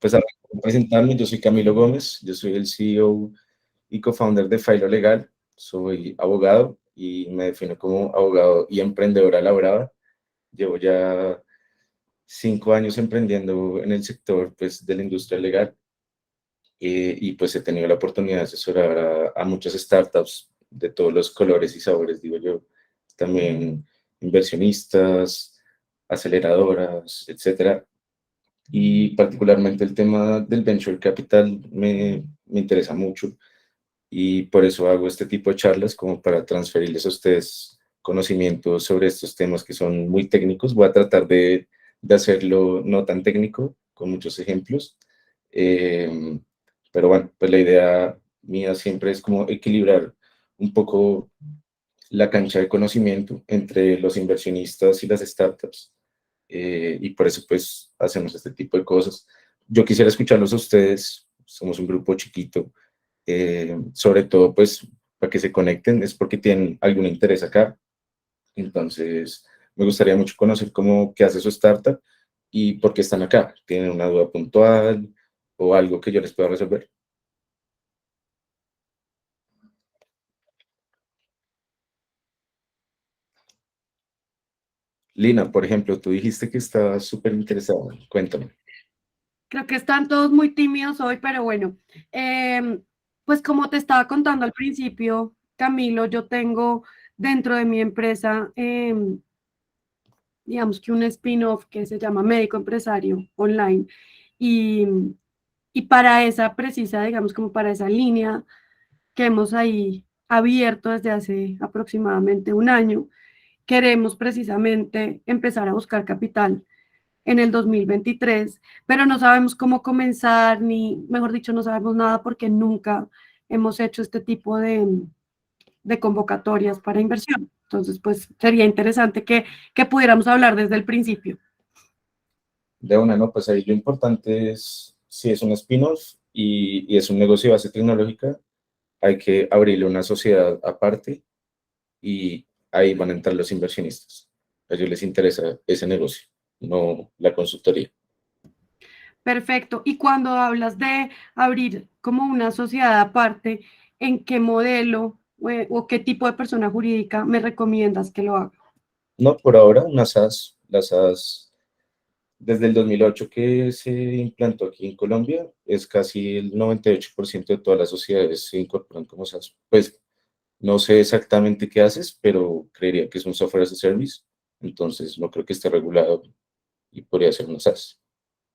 Pues ahora voy a presentarme, yo soy Camilo Gómez, yo soy el CEO y co-founder de Filo Legal, soy abogado y me defino como abogado y emprendedor a la brava. Llevo ya 5 años emprendiendo en el sector pues, de la industria legal y pues he tenido la oportunidad de asesorar a muchas startups de todos los colores y sabores, digo yo, también inversionistas, aceleradoras, etcétera. Y particularmente el tema del venture capital me interesa mucho y por eso hago este tipo de charlas como para transferirles a ustedes conocimientos sobre estos temas que son muy técnicos. Voy a tratar de hacerlo no tan técnico, con muchos ejemplos. Eh, pero bueno, pues la idea mía siempre es como equilibrar un poco la cancha de conocimiento entre los inversionistas y las startups. Y por eso pues hacemos este tipo de cosas. Yo quisiera escucharlos a ustedes, somos un grupo chiquito, sobre todo pues para que se conecten, es porque tienen algún interés acá. Entonces me gustaría mucho conocer cómo, qué hace su startup y por qué están acá. ¿Tienen una duda puntual o algo que yo les pueda resolver? Lina, por ejemplo, tú dijiste que estabas súper interesada. Cuéntame. Creo que están todos muy tímidos hoy, pero bueno, pues como te estaba contando al principio, Camilo, yo tengo dentro de mi empresa, digamos que un spin-off que se llama Médico Empresario Online y, y para esa precisa, digamos como para esa línea que hemos ahí abierto desde hace aproximadamente un año, queremos precisamente empezar a buscar capital en el 2023, pero no sabemos cómo comenzar, ni, mejor dicho, no sabemos nada porque nunca hemos hecho este tipo de convocatorias para inversión. Entonces, pues sería interesante que pudiéramos hablar desde el principio. De una, ¿no? Pues ahí lo importante es, si es un spin-off y es un negocio de base tecnológica, hay que abrirle una sociedad aparte y ahí van a entrar los inversionistas. A ellos les interesa ese negocio, no la consultoría. Perfecto. Y cuando hablas de abrir como una sociedad aparte, ¿en qué modelo o qué tipo de persona jurídica me recomiendas que lo haga? No, por ahora, una SaaS, la SaaS, desde el 2008 que se implantó aquí en Colombia, es casi el 98% de todas las sociedades se incorporan como SaaS. Pues no sé exactamente qué haces, pero creería que es un software as a service, entonces no creo que esté regulado y podría ser una SaaS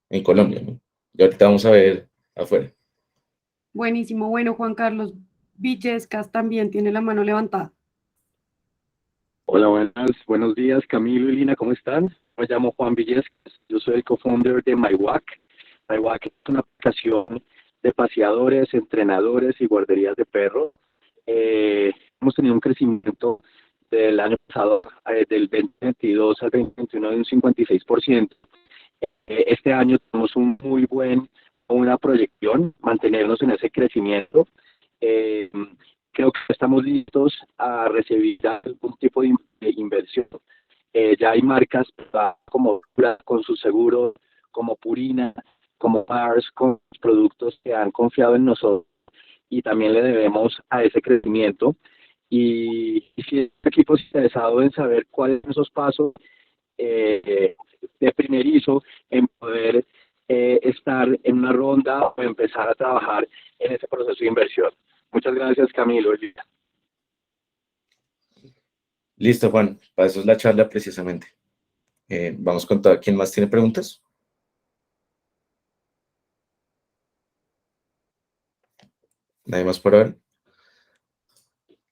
en Colombia, ¿no? Y ahorita vamos a ver afuera. Buenísimo. Bueno, Juan Carlos Villescas también tiene la mano levantada. Hola, buenos días, Camilo y Lina, ¿cómo están? Me llamo Juan Villescas, yo soy el co-founder de MyWalk. MyWalk es una aplicación de paseadores, entrenadores y guarderías de perros. Hemos tenido un crecimiento del año pasado, del 2022 al 2021 de un 56%. Este año tenemos una proyección, mantenernos en ese crecimiento. Eh, Creo que estamos listos a recibir algún tipo de inversión. Ya hay marcas como Pura, con su seguro, como Purina, como Mars, con productos que han confiado en nosotros y también le debemos a ese crecimiento. Y si el equipo es interesado en saber cuáles son esos pasos eh, de primerizo en poder estar en una ronda o empezar a trabajar en ese proceso de inversión. Muchas gracias, Camilo. Listo, Juan, para eso es la charla precisamente. Vamos con todo. ¿Quién más tiene preguntas? Nadie más por ahora.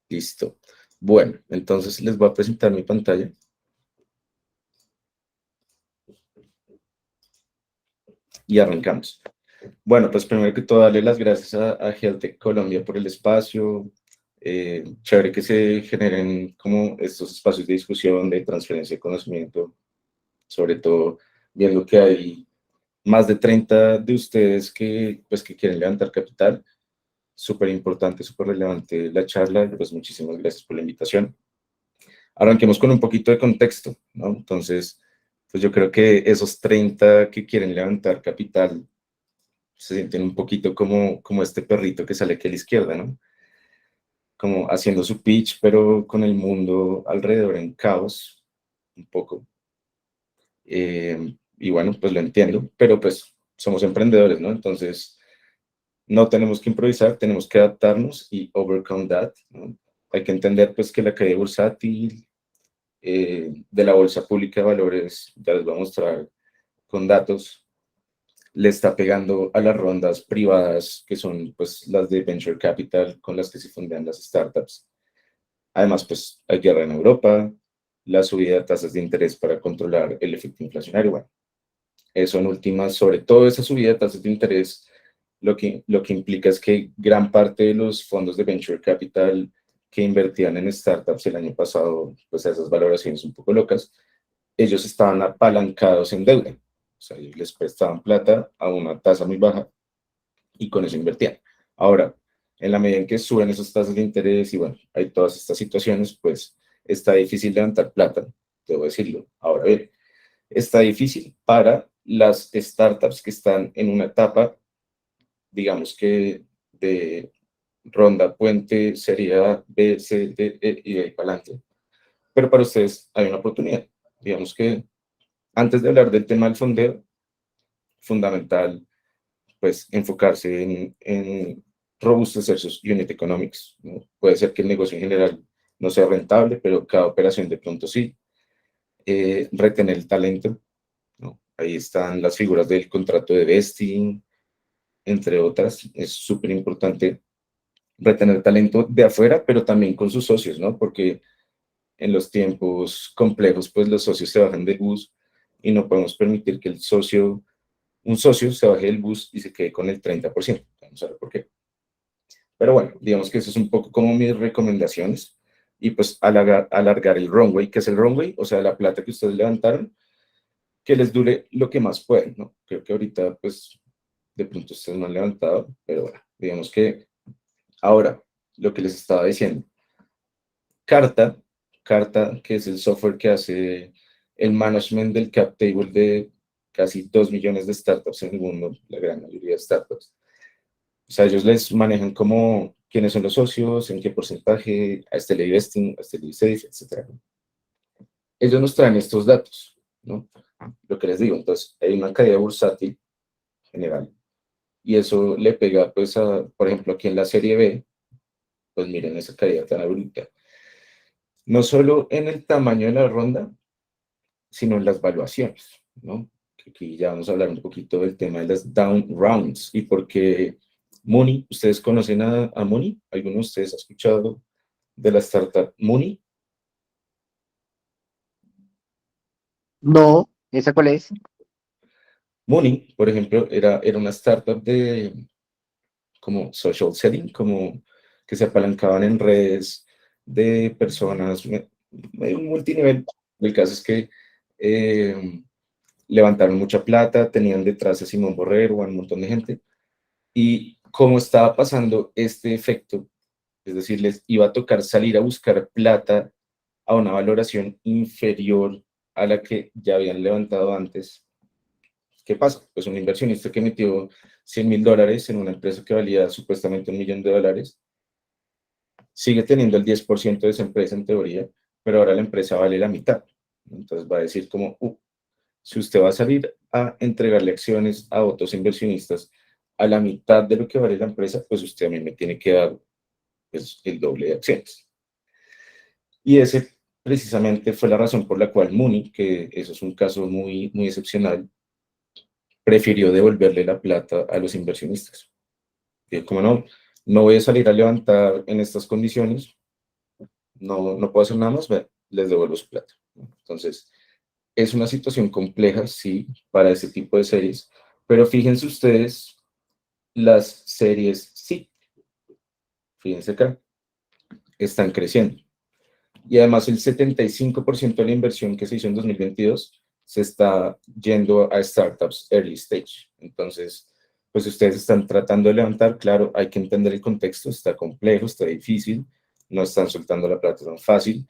Listo. Bueno, entonces les voy a presentar mi pantalla. Y arrancamos. Bueno, pues primero que todo, darle las gracias a Geotech Colombia por el espacio. Chévere que se generen como estos espacios de discusión, de transferencia de conocimiento, sobre todo viendo que hay más de 30 de ustedes que, pues, que quieren levantar capital. Súper importante, súper relevante la charla. Pues muchísimas gracias por la invitación. Arranquemos con un poquito de contexto, ¿no? Entonces, pues yo creo que esos 30 que quieren levantar capital se sienten un poquito como este perrito que sale aquí a la izquierda, ¿no? Como haciendo su pitch, pero con el mundo alrededor en caos, un poco. Y bueno, pues lo entiendo, pero pues somos emprendedores, ¿no? Entonces, no tenemos que improvisar, tenemos que adaptarnos y overcome that, ¿no? Hay que entender pues que la caída bursátil de la Bolsa Pública de Valores, ya les voy a mostrar con datos, le está pegando a las rondas privadas, que son pues las de Venture Capital, con las que se fundan las startups. Además, pues hay guerra en Europa, la subida de tasas de interés para controlar el efecto inflacionario. Bueno, eso en últimas, sobre todo esa subida de tasas de interés, lo que implica es que gran parte de los fondos de Venture Capital que invertían en startups el año pasado, pues a esas valoraciones un poco locas, ellos estaban apalancados en deuda. O sea, ellos les prestaban plata a una tasa muy baja y con eso invertían. Ahora, en la medida en que suben esas tasas de interés y bueno, hay todas estas situaciones, pues está difícil levantar plata, debo decirlo. Ahora bien, está difícil para las startups que están en una etapa, digamos que de ronda, puente, serie A, B, C, D, E y de ahí para adelante. Pero para ustedes hay una oportunidad. Digamos que antes de hablar del tema del fondeo, fundamental pues enfocarse en robustecer sus unit economics, ¿no? Puede ser que el negocio en general no sea rentable, pero cada operación de pronto sí. Retener el talento, ¿no? Ahí están las figuras del contrato de vesting, entre otras. Es súper importante retener talento de afuera, pero también con sus socios, ¿no? Porque en los tiempos complejos, pues los socios se bajan del bus y no podemos permitir que un socio se baje del bus y se quede con el 30%. Vamos a ver por qué. Pero bueno, digamos que eso es un poco como mis recomendaciones. Y pues alargar el runway, que es el runway, o sea, la plata que ustedes levantaron, que les dure lo que más pueden, ¿no? Creo que ahorita, pues, de pronto ustedes no han levantado, pero bueno, digamos que ahora, lo que les estaba diciendo, Carta, Carta, que es el software que hace el management del cap table de casi 2 millones de startups en el mundo, la gran mayoría de startups. O sea, ellos les manejan como quiénes son los socios, en qué porcentaje, a este le investing, a este le safe, etc. Ellos nos traen estos datos, ¿no? Lo que les digo, entonces, hay una caída bursátil general y eso le pega, pues, por ejemplo, aquí en la serie B, pues miren esa caída tan abrupta. No solo en el tamaño de la ronda, sino en las valuaciones, ¿no? Que aquí ya vamos a hablar un poquito del tema de las down rounds y por qué Mooney. ¿Ustedes conocen a Mooney? ¿Alguno de ustedes ha escuchado de la startup Mooney? No, ¿esa cuál es? Mooney, por ejemplo, era una startup de como social selling, como que se apalancaban en redes de personas, un multinivel. El caso es que levantaron mucha plata, tenían detrás a Simón Borrero, a un montón de gente, y como estaba pasando este efecto, es decir, les iba a tocar salir a buscar plata a una valoración inferior a la que ya habían levantado antes. ¿Qué pasa? Pues un inversionista que metió $100,000 en una empresa que valía supuestamente $1 millón, sigue teniendo el 10% de esa empresa en teoría, pero ahora la empresa vale la mitad. Entonces va a decir como, si usted va a salir a entregarle acciones a otros inversionistas a la mitad de lo que vale la empresa, pues usted a mí me tiene que dar pues, el doble de acciones. Y ese precisamente fue la razón por la cual Mooney, que eso es un caso muy, muy excepcional, prefirió devolverle la plata a los inversionistas. Y como no voy a salir a levantar en estas condiciones, no puedo hacer nada más, les devuelvo su plata. Entonces, es una situación compleja, sí, para ese tipo de series, pero fíjense ustedes las series, sí, fíjense acá, están creciendo. Y además el 75% de la inversión que se hizo en 2022 se está yendo a startups early stage. Entonces, pues ustedes están tratando de levantar, claro, hay que entender el contexto, está complejo, está difícil, no están soltando la plata tan fácil,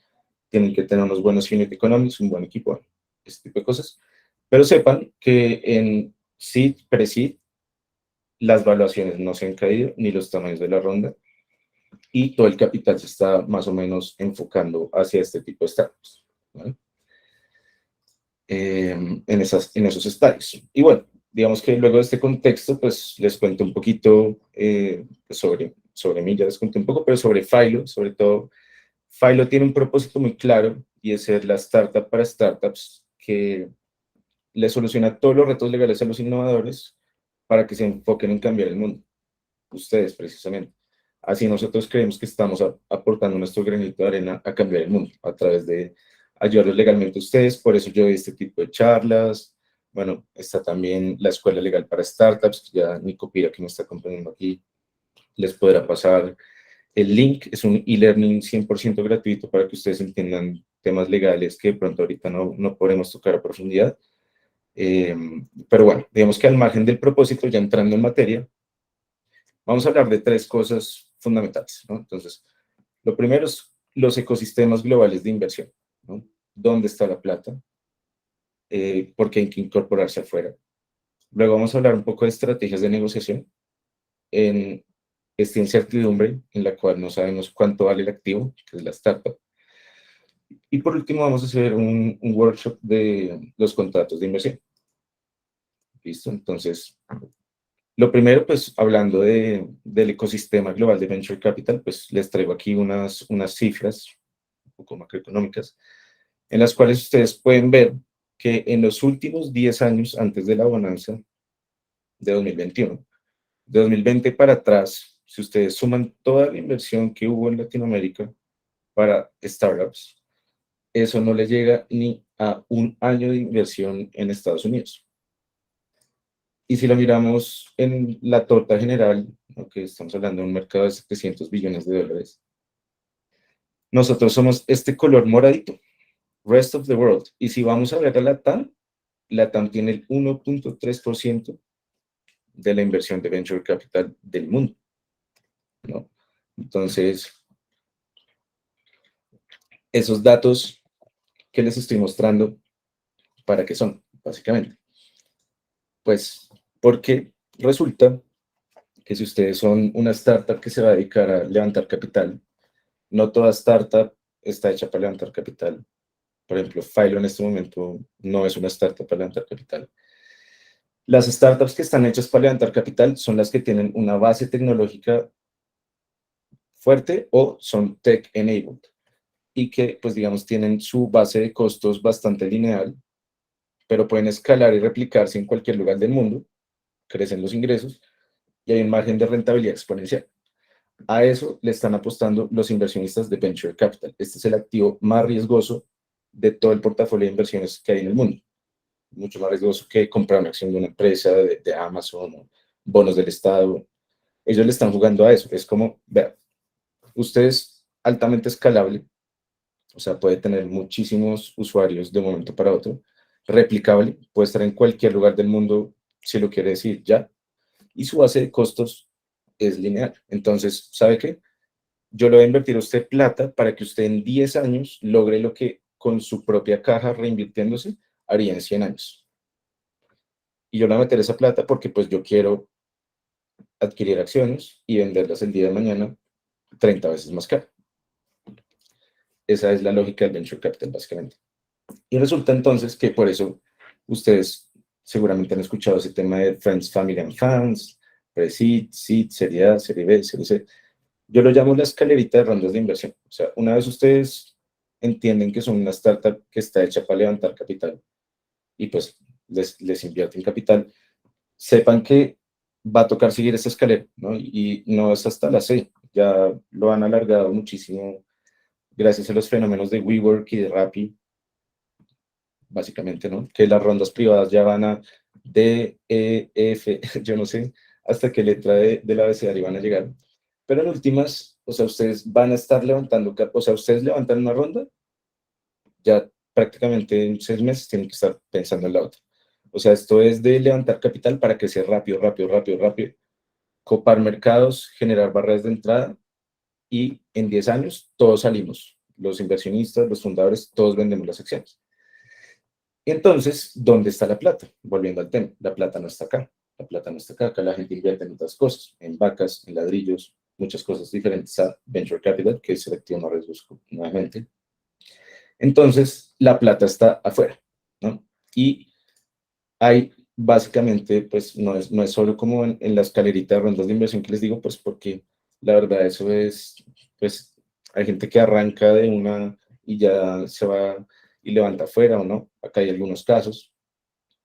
tienen que tener unos buenos unit economics, un buen equipo, este tipo de cosas. Pero sepan que en seed, pre-seed, las valuaciones no se han caído, ni los tamaños de la ronda, y todo el capital se está más o menos enfocando hacia este tipo de startups, ¿vale? En esos estadios. Y bueno, digamos que luego de este contexto, pues les cuento un poquito sobre mí, ya les conté un poco, pero sobre Philo, sobre todo. Philo tiene un propósito muy claro y es ser la startup para startups que le soluciona todos los retos legales a los innovadores para que se enfoquen en cambiar el mundo. Ustedes, precisamente. Así nosotros creemos que estamos aportando nuestro granito de arena a cambiar el mundo a través de ayudarlos legalmente a ustedes. Por eso yo doy este tipo de charlas. Bueno, está también la Escuela Legal para Startups, que ya Nico Pira, que me está acompañando aquí, les podrá pasar el link. Es un e-learning 100% gratuito para que ustedes entiendan temas legales que de pronto ahorita no podremos tocar a profundidad. Pero bueno, digamos que al margen del propósito, ya entrando en materia, vamos a hablar de tres cosas fundamentales, ¿no? Entonces, lo primero es los ecosistemas globales de inversión, ¿no? ¿Dónde está la plata? ¿Por qué hay que incorporarse afuera? Luego vamos a hablar un poco de estrategias de negociación en esta incertidumbre en la cual no sabemos cuánto vale el activo, que es la startup. Y por último vamos a hacer un workshop de los contratos de inversión. ¿Listo? Entonces, lo primero, pues hablando del ecosistema global de Venture Capital, pues les traigo aquí unas cifras un poco macroeconómicas, en las cuales ustedes pueden ver que en los últimos 10 años antes de la bonanza de 2021, de 2020 para atrás, si ustedes suman toda la inversión que hubo en Latinoamérica para startups, eso no le llega ni a un año de inversión en Estados Unidos. Y si lo miramos en la torta general, que estamos hablando de un mercado de 700 billones de dólares, nosotros somos este color moradito, rest of the world. Y si vamos a ver a LATAM tiene el 1.3% de la inversión de venture capital del mundo, ¿no? Entonces, esos datos que les estoy mostrando, ¿para qué son? Básicamente, pues porque resulta que si ustedes son una startup que se va a dedicar a levantar capital, no toda startup está hecha para levantar capital. Por ejemplo, Philo en este momento no es una startup para levantar capital. Las startups que están hechas para levantar capital son las que tienen una base tecnológica fuerte o son tech-enabled y que, pues digamos, tienen su base de costos bastante lineal, pero pueden escalar y replicarse en cualquier lugar del mundo, crecen los ingresos y hay un margen de rentabilidad exponencial. A eso le están apostando los inversionistas de Venture Capital. Este es el activo más riesgoso de todo el portafolio de inversiones que hay en el mundo. Mucho más riesgoso que comprar una acción de una empresa, de Amazon, o bonos del Estado. Ellos le están jugando a eso. Es como, vean, usted es altamente escalable, o sea, puede tener muchísimos usuarios de un momento para otro, replicable, puede estar en cualquier lugar del mundo, si lo quiere decir ya, y su base de costos es lineal. Entonces, ¿sabe qué? Yo le voy a invertir a usted plata para que usted en 10 años logre lo que con su propia caja reinvirtiéndose haría en 100 años. Y yo le voy a meter esa plata porque pues yo quiero adquirir acciones y venderlas el día de mañana 30 veces más caro. Esa es la lógica del Venture Capital, básicamente. Y resulta entonces que por eso ustedes seguramente han escuchado ese tema de Friends, Family and Fans, Pre-Seed, Seed, Serie A, Serie B, Serie C. Yo lo llamo la escalerita de rondas de inversión. O sea, una vez ustedes entienden que son una startup que está hecha para levantar capital y pues les invierten capital, sepan que va a tocar seguir esa escalera, ¿no? Y no es hasta la C, ya lo han alargado muchísimo gracias a los fenómenos de WeWork y de Rappi, básicamente, ¿no? Que las rondas privadas ya van a D, E, F, yo no sé hasta qué letra del abecedario van a llegar. Pero en últimas, o sea, ustedes van a estar levantando, o sea, ustedes levantan una ronda, ya prácticamente en 6 meses tienen que estar pensando en la otra. O sea, esto es de levantar capital para crecer rápido, rápido, rápido, rápido, copar mercados, generar barreras de entrada y en 10 años todos salimos. Los inversionistas, los fundadores, todos vendemos las acciones. Entonces, ¿dónde está la plata? Volviendo al tema, la plata no está acá. La plata no está acá, acá la gente invierte en otras cosas, en vacas, en ladrillos, muchas cosas diferentes a Venture Capital, que es selectivo no riesgos nuevamente. Entonces, la plata está afuera, ¿no? Y hay básicamente, pues no es solo como en la escalerita de rondas de inversión que les digo, pues porque la verdad eso es, pues hay gente que arranca de una y ya se va y levanta afuera o no. Acá hay algunos casos,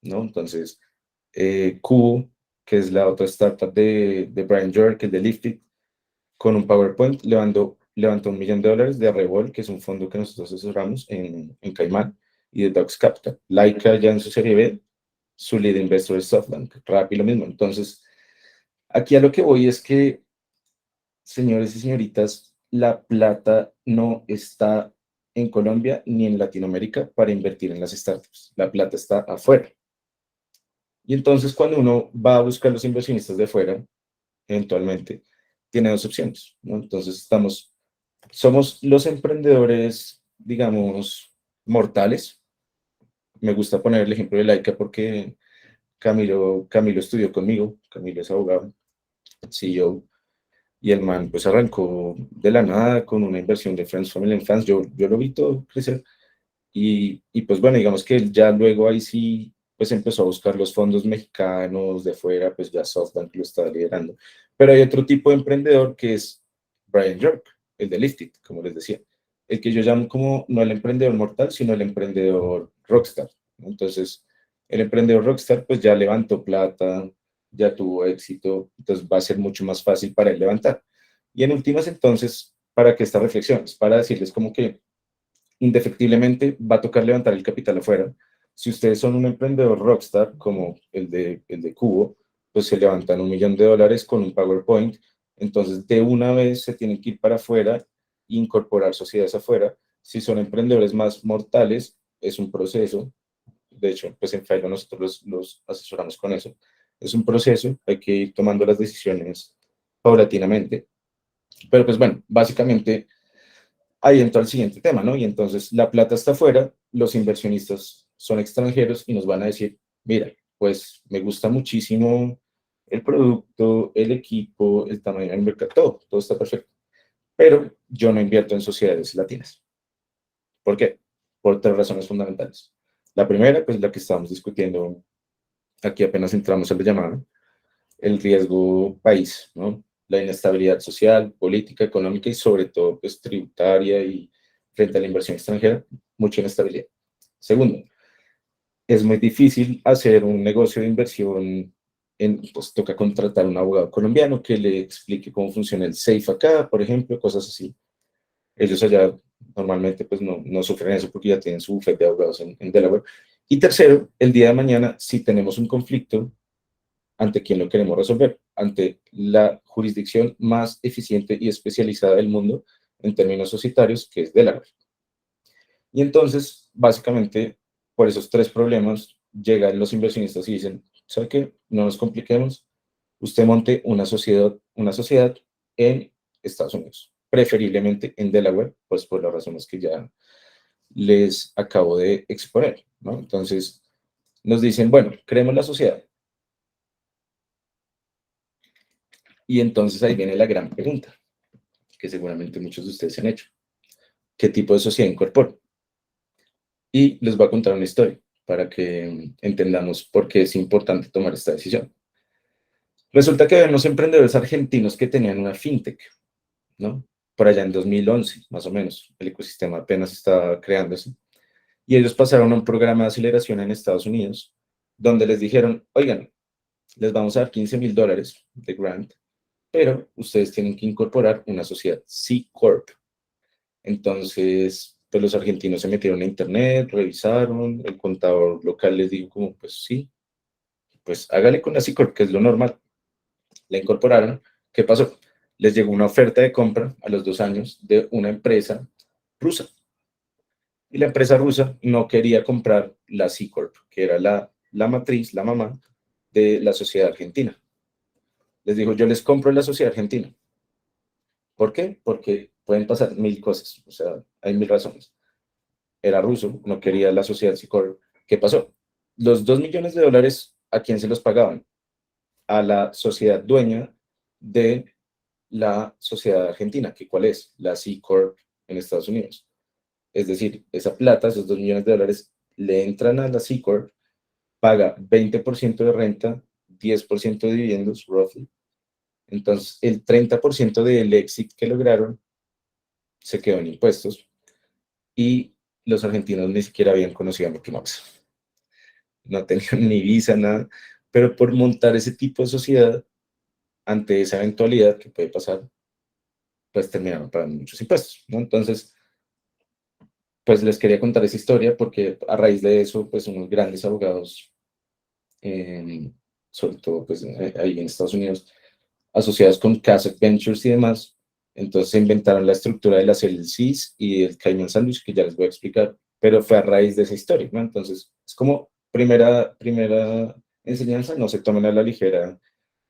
¿no? Entonces, Cubo, que es la otra startup de Brian Jork, que es de Lifted, con un PowerPoint levantó $1 millón de Revol, que es un fondo que nosotros asesoramos en Caimán, y de Docs Capital. Laika ya en su serie B, su lead investor es SoftBank, Rappi lo mismo. Entonces, aquí a lo que voy es que, señores y señoritas, la plata no está en Colombia ni en Latinoamérica para invertir en las startups. La plata está afuera. Y entonces cuando uno va a buscar los inversionistas de afuera, eventualmente, tiene dos opciones, ¿no? Entonces somos los emprendedores, digamos, mortales. Me gusta poner el ejemplo de Laika porque Camilo estudió conmigo, Camilo es abogado, CEO, y el man pues arrancó de la nada con una inversión de Friends, Family and Fans. Yo lo vi todo crecer y pues bueno, digamos que él ya luego ahí sí pues empezó a buscar los fondos mexicanos de fuera, pues ya SoftBank lo está liderando. Pero hay otro tipo de emprendedor que es Brian York, el de Lifted, como les decía. El que yo llamo como no el emprendedor mortal, sino el emprendedor rockstar, ¿no? Entonces, el emprendedor rockstar pues ya levantó plata, ya tuvo éxito, entonces va a ser mucho más fácil para él levantar. Y en últimas, entonces, ¿para qué esta reflexión? Es para decirles como que indefectiblemente va a tocar levantar el capital afuera. Si ustedes son un emprendedor rockstar, como el de Cubo, pues se levantan $1 millón con un PowerPoint, entonces de una vez se tienen que ir para afuera e incorporar sociedades afuera. Si son emprendedores más mortales, es un proceso. De hecho, pues en Filo nosotros los asesoramos con eso. Es un proceso, hay que ir tomando las decisiones paulatinamente. Pero pues bueno, básicamente ahí entra el siguiente tema, ¿no? Y entonces la plata está afuera, los inversionistas son extranjeros y nos van a decir, mira, pues me gusta muchísimo el producto, el equipo, el tamaño del mercado, todo está perfecto. Pero yo no invierto en sociedades latinas. ¿Por qué? Por tres razones fundamentales. La primera, pues la que estábamos discutiendo aquí apenas entramos en la llamada, el riesgo país, ¿no? La inestabilidad social, política, económica y sobre todo pues, tributaria y frente a la inversión extranjera, mucha inestabilidad. Segundo, es muy difícil hacer un negocio de inversión, pues toca contratar a un abogado colombiano que le explique cómo funciona el SAFE acá, por ejemplo, cosas así. Ellos allá normalmente pues no sufren eso porque ya tienen su bufete de abogados en Delaware. Y tercero, el día de mañana, si tenemos un conflicto, ¿ante quién lo queremos resolver? Ante la jurisdicción más eficiente y especializada del mundo en términos societarios, que es Delaware. Y entonces, básicamente, por esos tres problemas, llegan los inversionistas y dicen, ¿sabe qué? No nos compliquemos, usted monte una sociedad en Estados Unidos, preferiblemente en Delaware, pues por las razones que ya les acabo de exponer, ¿no? Entonces, nos dicen, bueno, creemos la sociedad. Y entonces ahí viene la gran pregunta, que seguramente muchos de ustedes se han hecho. ¿Qué tipo de sociedad incorporo? Y les voy a contar una historia para que entendamos por qué es importante tomar esta decisión. Resulta que había unos emprendedores argentinos que tenían una fintech, ¿no? Por allá en 2011, más o menos. El ecosistema apenas estaba creándose. Y ellos pasaron a un programa de aceleración en Estados Unidos, donde les dijeron, oigan, les vamos a dar $15,000 de grant, pero ustedes tienen que incorporar una sociedad C Corp. Entonces, pues los argentinos se metieron a internet, revisaron, el contador local les dijo como, pues sí, pues hágale con la C Corp, que es lo normal. La incorporaron. ¿Qué pasó? Les llegó una oferta de compra a los 2 años de una empresa rusa. Y la empresa rusa no quería comprar la C Corp, que era la matriz, la mamá de la sociedad argentina. Les dijo, yo les compro la sociedad argentina. ¿Por qué? Porque pueden pasar 1000 cosas, o sea, hay 1000 razones. Era ruso, no quería la sociedad C Corp. ¿Qué pasó? Los $2 millones, ¿a quién se los pagaban? a la sociedad dueña de la sociedad argentina, que ¿cuál es? La C Corp en Estados Unidos. Es decir, esa plata, esos $2 millones, le entran a la C Corp, paga 20% de renta, 10% de dividendos, roughly. Entonces, el 30% del exit que lograron se quedó en impuestos y los argentinos ni siquiera habían conocido a Mickey Mouse. No tenían ni visa, nada. Pero por montar ese tipo de sociedad, ante esa eventualidad que puede pasar, pues terminaron pagando muchos impuestos, ¿no? Entonces, pues les quería contar esa historia porque a raíz de eso, pues unos grandes abogados, sobre todo pues ahí en Estados Unidos, asociados con Castle Ventures y demás, entonces se inventaron la estructura de las LLCs y el Cayman Sandwich, que ya les voy a explicar, pero fue a raíz de esa historia, ¿no? Entonces, es como primera enseñanza, no se tomen a la ligera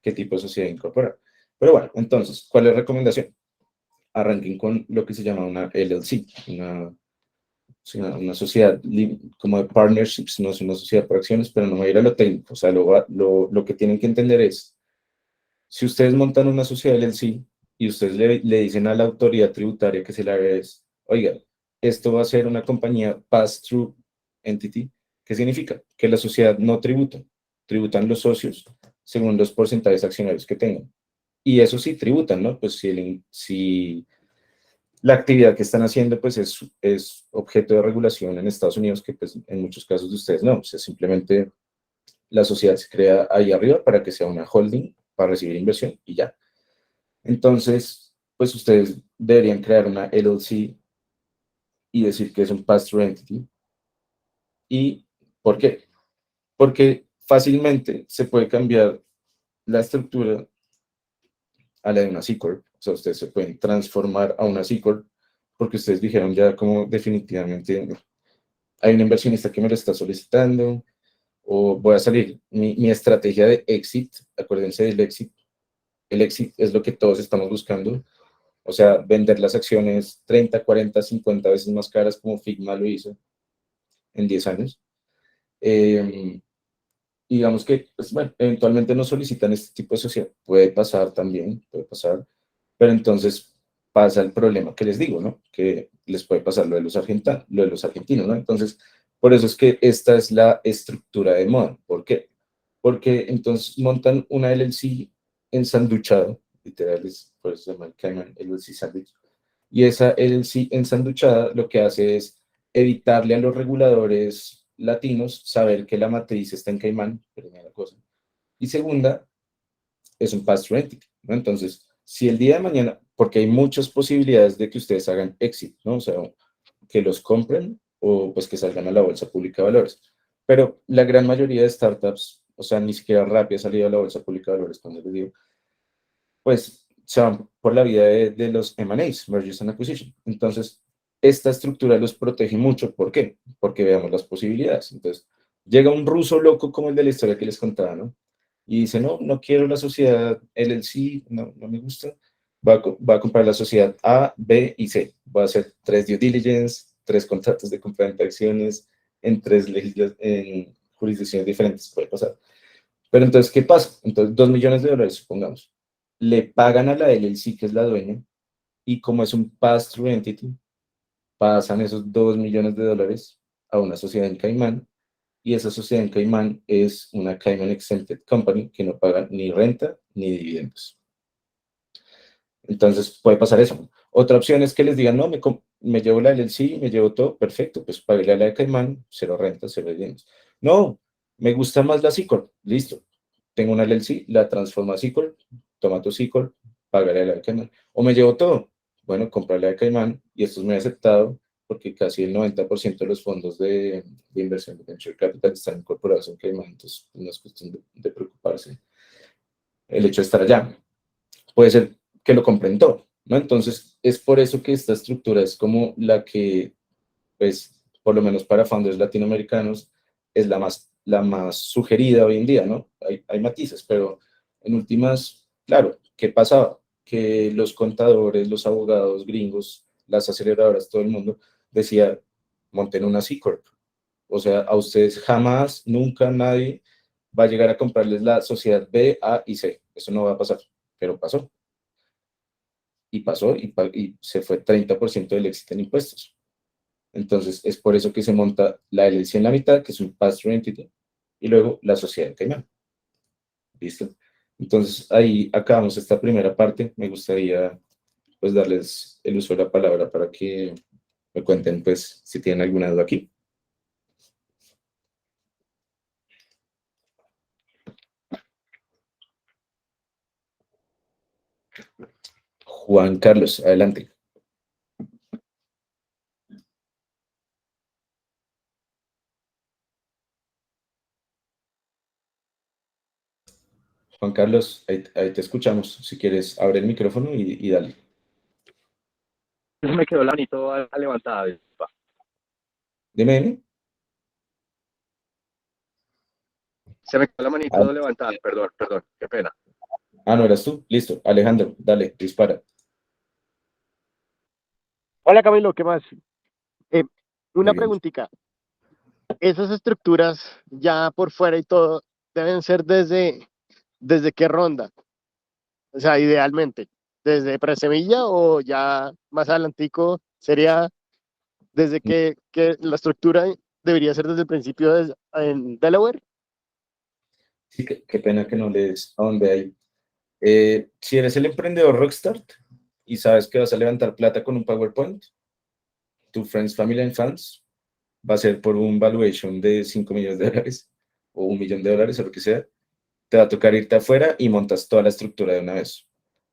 qué tipo de sociedad incorporar. Pero bueno, entonces, ¿cuál es la recomendación? Arranquen con lo que se llama una LLC, una sociedad como de partnerships, no es una sociedad por acciones, pero no voy a ir a lo técnico. O sea, lo que tienen que entender es, si ustedes montan una sociedad LLC y ustedes le dicen a la autoridad tributaria que se la es, oiga, esto va a ser una compañía pass-through entity, ¿qué significa? Que la sociedad no tributa, tributan los socios según los porcentajes accionarios que tengan. Y eso sí tributan, ¿no? Pues si la actividad que están haciendo pues es objeto de regulación en Estados Unidos, que pues en muchos casos de ustedes no, o sea, simplemente la sociedad se crea ahí arriba para que sea una holding para recibir inversión y ya. Entonces, pues ustedes deberían crear una LLC y decir que es un pass-through entity. ¿Y por qué? Porque fácilmente se puede cambiar la estructura a la de una C Corp. O sea, ustedes se pueden transformar a una C Corp porque ustedes dijeron ya como definitivamente hay un inversionista que me lo está solicitando o voy a salir. Mi estrategia de exit, acuérdense del exit, el exit es lo que todos estamos buscando. O sea, vender las acciones 30, 40, 50 veces más caras como Figma lo hizo en 10 años. Digamos que, pues, bueno, eventualmente no solicitan este tipo de sociedad. Puede pasar también, puede pasar. Pero entonces pasa el problema que les digo, ¿no? Que les puede pasar lo de los argentinos, ¿no? Entonces, por eso es que esta es la estructura de moda. ¿Por qué? Porque entonces montan una LLC ensanduchada, literal, por eso se llama Cayman LLC Sandwich. Y esa LLC ensanduchada lo que hace es evitarle a los reguladores latinos saber que la matriz está en Caimán, primera cosa. Y segunda, es un pass-through entity, ¿no? Entonces, si el día de mañana, porque hay muchas posibilidades de que ustedes hagan exit, ¿no? O sea, que los compren o pues que salgan a la bolsa pública de valores. Pero la gran mayoría de startups, o sea, ni siquiera Rappi ha salido a la bolsa pública de valores, cuando les digo, pues se van por la vía de los M&As, Mergers and Acquisition. Entonces, esta estructura los protege mucho. ¿Por qué? Porque veamos las posibilidades. Entonces, llega un ruso loco como el de la historia que les contaba, ¿no? Y dice, no, no quiero la sociedad LLC, no me gusta. Va a comprar la sociedad A, B y C. Va a hacer 3 due diligence, 3 contratos de compra de acciones en 3 en jurisdicciones diferentes. Puede pasar. Pero entonces, ¿qué pasa? Entonces, $2 millones, supongamos. Le pagan a la LLC, que es la dueña, y como es un pass-through entity, pasan esos $2 millones a una sociedad en Caimán, y esa sociedad en Caimán es una Cayman Exempted Company que no paga ni renta ni dividendos. Entonces puede pasar eso. Otra opción es que les digan, no, me llevo la LLC, me llevo todo, perfecto, pues pagué a la de Caimán, cero renta, cero dividendos. No, me gusta más la C Corp, listo. Tengo una LLC, la transformo a C Corp, toma tu C Corp, pagaré a la de Caimán. O me llevo todo, bueno, comprarle a Caimán y esto es muy aceptado porque casi el 90% de los fondos de inversión de Venture Capital están incorporados en Caimán, entonces no es cuestión de preocuparse el hecho de estar allá. Puede ser que lo compren todo, ¿no? Entonces, es por eso que esta estructura es como la que, pues, por lo menos para founders latinoamericanos, es la más sugerida hoy en día, ¿no? Hay matices, pero en últimas, claro, ¿qué pasaba? Que los contadores, los abogados gringos, las aceleradoras, todo el mundo decía, monten una C Corp. O sea, a ustedes jamás, nunca nadie va a llegar a comprarles la sociedad B, A y C. Eso no va a pasar, pero pasó. Y pasó y se fue 30% del éxito en impuestos. Entonces, es por eso que se monta la LLC en la mitad, que es un pass-through entity, y luego la sociedad en Caimán. ¿Listo? Entonces, ahí acabamos esta primera parte. Me gustaría, pues, darles el uso de la palabra para que me cuenten, pues, si tienen alguna duda aquí. Juan Carlos, adelante. Juan Carlos, ahí te escuchamos. Si quieres, abre el micrófono y dale. Me quedó la manito levantada. Disculpa. Dime. Se me quedó la manito levantada, perdón, qué pena. No eras tú. Listo. Alejandro, dale, dispara. Hola Camilo, ¿qué más? Una Muy bien. preguntita. Esas estructuras ya por fuera y todo deben ser desde qué ronda? O sea, idealmente, ¿desde presemilla o ya más adelantico sería desde que la estructura debería ser desde el principio en Delaware? Sí, qué pena que no lees a dónde hay. Si eres el emprendedor Rockstar y sabes que vas a levantar plata con un PowerPoint, tu Friends, Family and Fans va a ser por un valuation de $5 millones o $1 millón o lo que sea. Te va a tocar irte afuera y montas toda la estructura de una vez.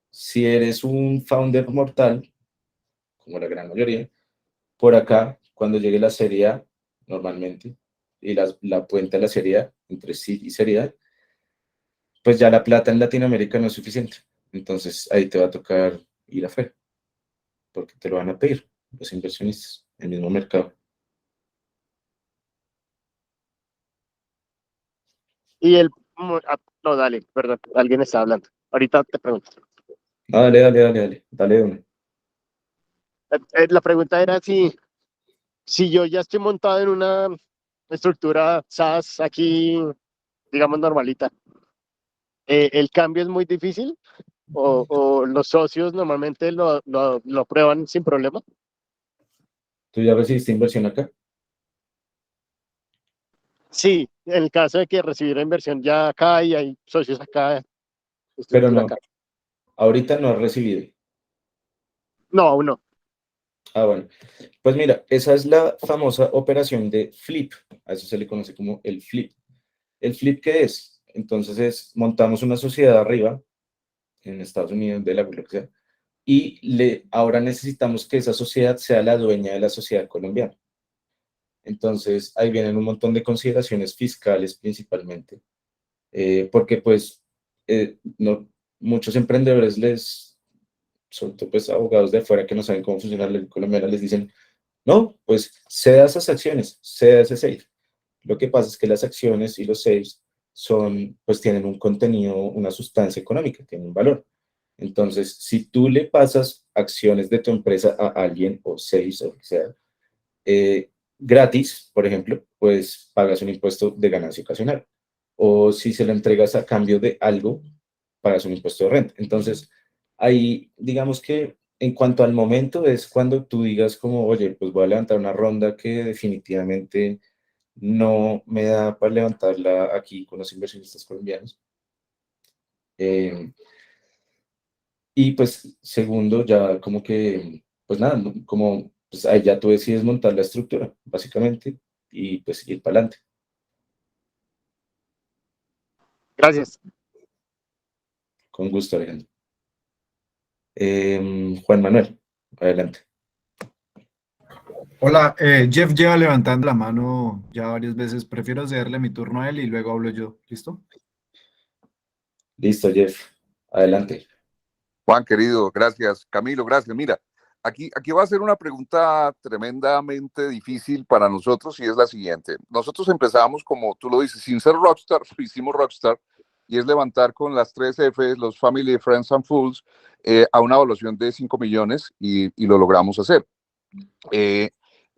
Si eres un founder mortal, como la gran mayoría, por acá, cuando llegue la serie A, normalmente, y la puente de la serie A, entre sí y serie A, pues ya la plata en Latinoamérica no es suficiente. Entonces ahí te va a tocar ir afuera, porque te lo van a pedir los inversionistas, el mismo mercado. Y no, dale, perdón, alguien está hablando. Ahorita te pregunto. Dale de una. La pregunta era si yo ya estoy montado en una estructura SaaS aquí, digamos, normalita, ¿el cambio es muy difícil o los socios normalmente lo prueban sin problema? ¿Tú ya recibiste inversión acá? Sí, en el caso de que recibir inversión ya acá y hay socios acá, Pero estructura no, acá. ahorita no has recibido. No, aún no. Bueno. Pues mira, esa es la famosa operación de flip. A eso se le conoce como el flip. ¿El flip qué es? Entonces montamos una sociedad arriba, en Estados Unidos, de lo que sea, y ahora necesitamos que esa sociedad sea la dueña de la sociedad colombiana. Entonces, ahí vienen un montón de consideraciones fiscales principalmente, porque pues no, muchos emprendedores sobre todo pues abogados de afuera que no saben cómo funciona la ley colombiana, les dicen, no, pues ceda esas acciones, ceda ese safe. Lo que pasa es que las acciones y los safes pues tienen un contenido, una sustancia económica, tienen un valor. Entonces, si tú le pasas acciones de tu empresa a alguien o safes o lo que sea, gratis, por ejemplo, pues pagas un impuesto de ganancia ocasional. O si se lo entregas a cambio de algo, pagas un impuesto de renta. Entonces, ahí, digamos que en cuanto al momento es cuando tú digas como, oye, pues voy a levantar una ronda que definitivamente no me da para levantarla aquí con los inversionistas colombianos. Y pues segundo, ya como que, pues nada, como pues ahí ya tú decides montar la estructura, básicamente, y pues ir para adelante. Gracias. Con gusto, Alejandro. Juan Manuel, adelante. Hola, Jeff lleva levantando la mano ya varias veces. Prefiero cederle mi turno a él y luego hablo yo. ¿Listo? Listo, Jeff, adelante. Juan, querido, gracias. Camilo, gracias. Mira, aquí va a ser una pregunta tremendamente difícil para nosotros y es la siguiente. Nosotros empezamos, como tú lo dices, sin ser rockstar, hicimos rockstar y es levantar con las 3 Fs, los Family, Friends and Fools, a una evaluación de 5 millones y lo logramos hacer.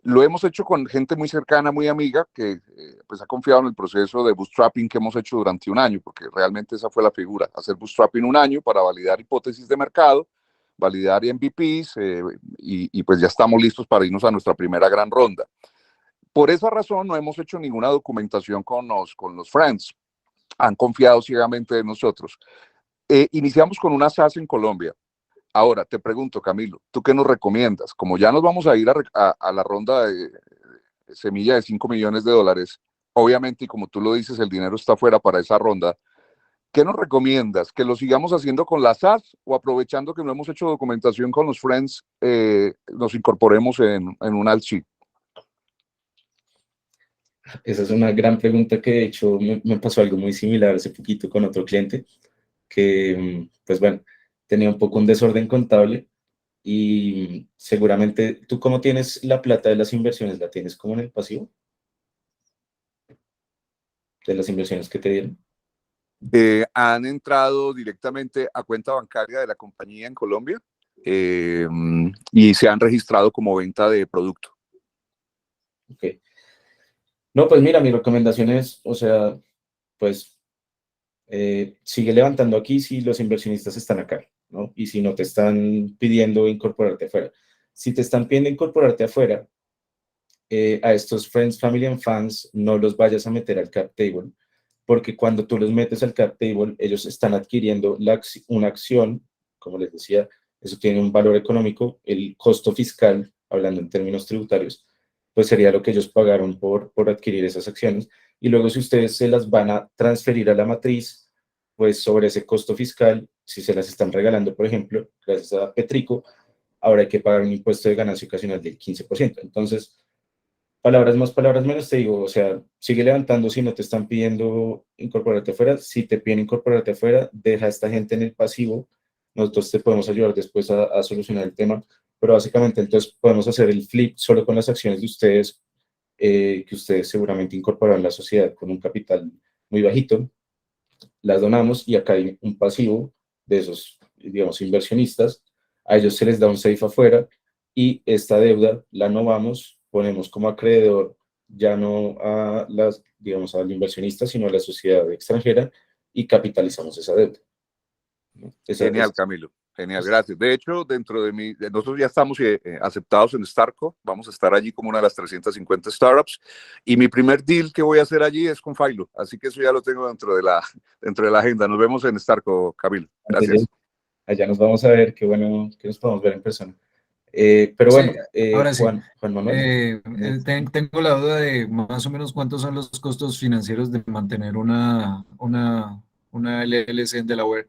Lo hemos hecho con gente muy cercana, muy amiga, que pues ha confiado en el proceso de bootstrapping que hemos hecho durante un año, porque realmente esa fue la figura, hacer bootstrapping un año para validar hipótesis de mercado, validar MVPs, y pues ya estamos listos para irnos a nuestra primera gran ronda. Por esa razón no hemos hecho ninguna documentación con los friends, han confiado ciegamente en nosotros. Iniciamos con una SaaS en Colombia. Ahora, te pregunto, Camilo, ¿tú qué nos recomiendas? Como ya nos vamos a ir a la ronda de semilla de 5 millones de dólares, obviamente, y como tú lo dices, el dinero está fuera para esa ronda, ¿qué nos recomiendas? ¿Que lo sigamos haciendo con la SaaS o aprovechando que no hemos hecho documentación con los friends, nos incorporemos en un ALC? Esa es una gran pregunta que de hecho me pasó algo muy similar hace poquito con otro cliente que, pues bueno, tenía un poco un desorden contable y seguramente tú cómo tienes la plata de las inversiones, ¿la tienes como en el pasivo de las inversiones que te dieron? Han entrado directamente a cuenta bancaria de la compañía en Colombia, y se han registrado como venta de producto. Ok. No, pues mira, mi recomendación es, o sea, pues sigue levantando aquí si los inversionistas están acá, ¿no? Y si no te están pidiendo incorporarte afuera. Si te están pidiendo incorporarte afuera, a estos Friends, Family and Fans no los vayas a meter al cap table, porque cuando tú los metes al cap table, ellos están adquiriendo una acción, como les decía, eso tiene un valor económico, el costo fiscal, hablando en términos tributarios, pues sería lo que ellos pagaron por adquirir esas acciones, y luego si ustedes se las van a transferir a la matriz, pues sobre ese costo fiscal, si se las están regalando, por ejemplo, gracias a Petrico, ahora hay que pagar un impuesto de ganancia ocasional del 15%. Entonces, palabras más, palabras menos, te digo, o sea, sigue levantando si no te están pidiendo incorporarte afuera. Si te piden incorporarte afuera, deja a esta gente en el pasivo. Nosotros te podemos ayudar después a solucionar el tema, pero básicamente entonces podemos hacer el flip solo con las acciones de ustedes, que ustedes seguramente incorporaron la sociedad con un capital muy bajito, las donamos y acá hay un pasivo de esos, digamos, inversionistas. A ellos se les da un safe afuera y esta deuda la novamos, ponemos como acreedor ya no a las, digamos, al inversionista, sino a la sociedad extranjera y capitalizamos esa deuda, ¿no? Genial, Camilo. Genial, gracias. De hecho, nosotros ya estamos aceptados en Starco, vamos a estar allí como una de las 350 startups, y mi primer deal que voy a hacer allí es con Philo, así que eso ya lo tengo dentro de la agenda. Nos vemos en Starco, Camilo. Gracias. Allá nos vamos a ver, qué bueno que nos podamos ver en persona. Pero Sí, bueno, ahora sí. Juan Manuel. Tengo la duda de más o menos cuántos son los costos financieros de mantener una LLC en Delaware.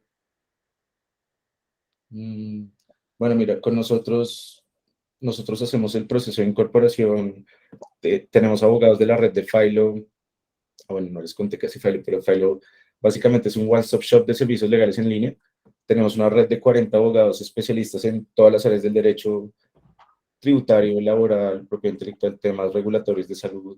Bueno, mira, con nosotros hacemos el proceso de incorporación. Tenemos abogados de la red de Philo. Bueno, no les conté casi Philo, pero Philo básicamente es un one-stop shop de servicios legales en línea. Tenemos una red de 40 abogados especialistas en todas las áreas del derecho tributario, laboral, propiedad intelectual, temas regulatorios de salud.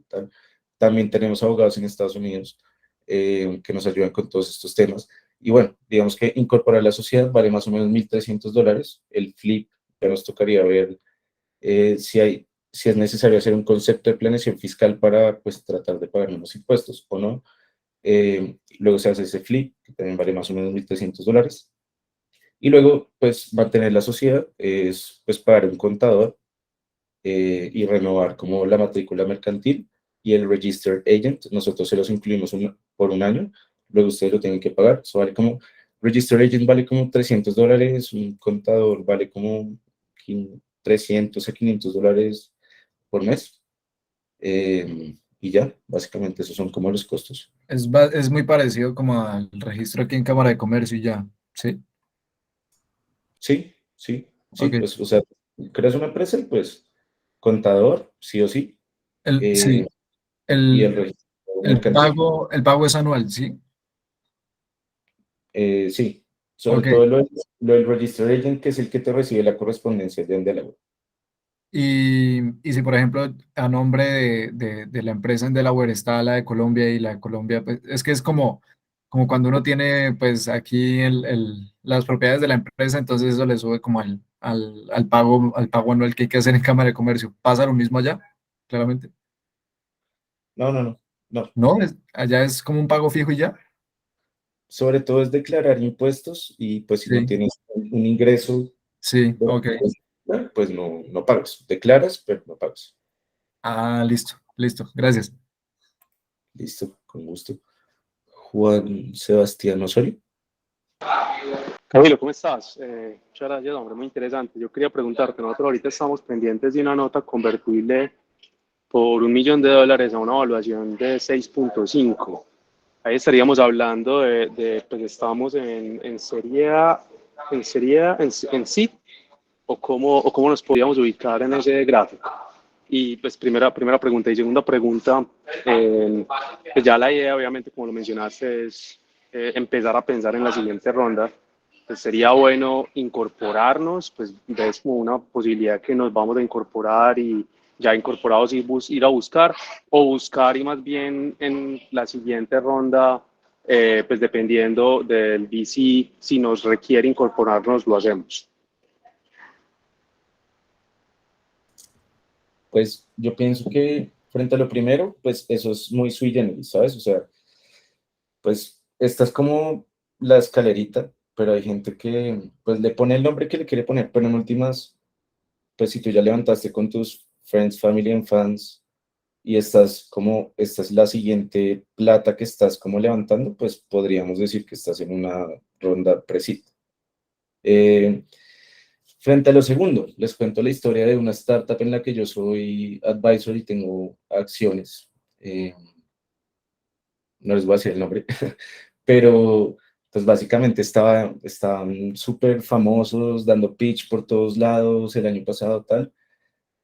También tenemos abogados en Estados Unidos que nos ayudan con todos estos temas. Y bueno, digamos que incorporar la sociedad vale más o menos $1,300. El flip, ya nos tocaría ver si es necesario hacer un concepto de planeación fiscal para pues, tratar de pagar unos impuestos o no. Luego se hace ese flip, que también vale más o menos $1,300. Y luego, pues, mantener la sociedad es pues, pagar un contador y renovar como la matrícula mercantil y el Registered Agent. Nosotros se los incluimos por un año, luego ustedes lo tienen que pagar. Eso vale como, Registered Agent vale como $300, un contador vale como 300 a $500 por mes. Y ya, básicamente esos son como los costos. Es muy parecido como al registro aquí en Cámara de Comercio y ya, ¿sí? Sí, sí, sí, Ok. pues, o sea, creas una empresa y pues contador, sí o sí, Sí, y el el, registro mercantil. el pago es anual, ¿sí? Sí, sobre Ok. todo lo del Register Agent, que es el que te recibe la correspondencia de Delaware. Y si, por ejemplo, a nombre de la empresa en Delaware está la de Colombia y la de Colombia, pues, es que es como cuando uno tiene, pues, aquí las propiedades de la empresa, entonces eso le sube como al pago anual que hay que hacer en Cámara de Comercio. ¿Pasa lo mismo allá? claramente. No. No, allá es como un pago fijo y ya. Sobre todo es declarar impuestos y pues si no Sí, tienes un ingreso, sí, ok. pues no pagas. Declaras, pero no pagas. Ah, listo, listo, gracias. Listo, con gusto. Juan Sebastián Osorio. Camilo, ¿cómo estás? Muchas gracias, hombre, muy interesante. Yo quería preguntarte, nosotros ahorita estamos pendientes de una nota convertible por $1 millón a una evaluación de 6.5. Ahí estaríamos hablando pues estamos en serie A, en seed, o cómo nos podríamos ubicar en ese gráfico. Y pues primera pregunta. Y segunda pregunta, pues ya la idea, obviamente, como lo mencionaste, es empezar a pensar en la siguiente ronda. Pues sería bueno incorporarnos, pues ves como una posibilidad que nos vamos a incorporar y ya incorporados ir a buscar, o buscar y más bien en la siguiente ronda, pues dependiendo del VC, si nos requiere incorporarnos, lo hacemos. Pues yo pienso que frente a lo primero, pues eso es muy sui generis, ¿sabes? O sea, pues esta es como la escalerita, pero hay gente que pues le pone el nombre que le quiere poner, pero en últimas, pues si tú ya levantaste con tus friends, family and fans y esta es la siguiente plata que estás como levantando, pues podríamos decir que estás en una ronda pre-seed. Frente a lo segundo, les cuento la historia de una startup en la que yo soy advisor y tengo acciones. No les voy a decir el nombre, pero pues básicamente estaban súper famosos, dando pitch por todos lados el año pasado, tal,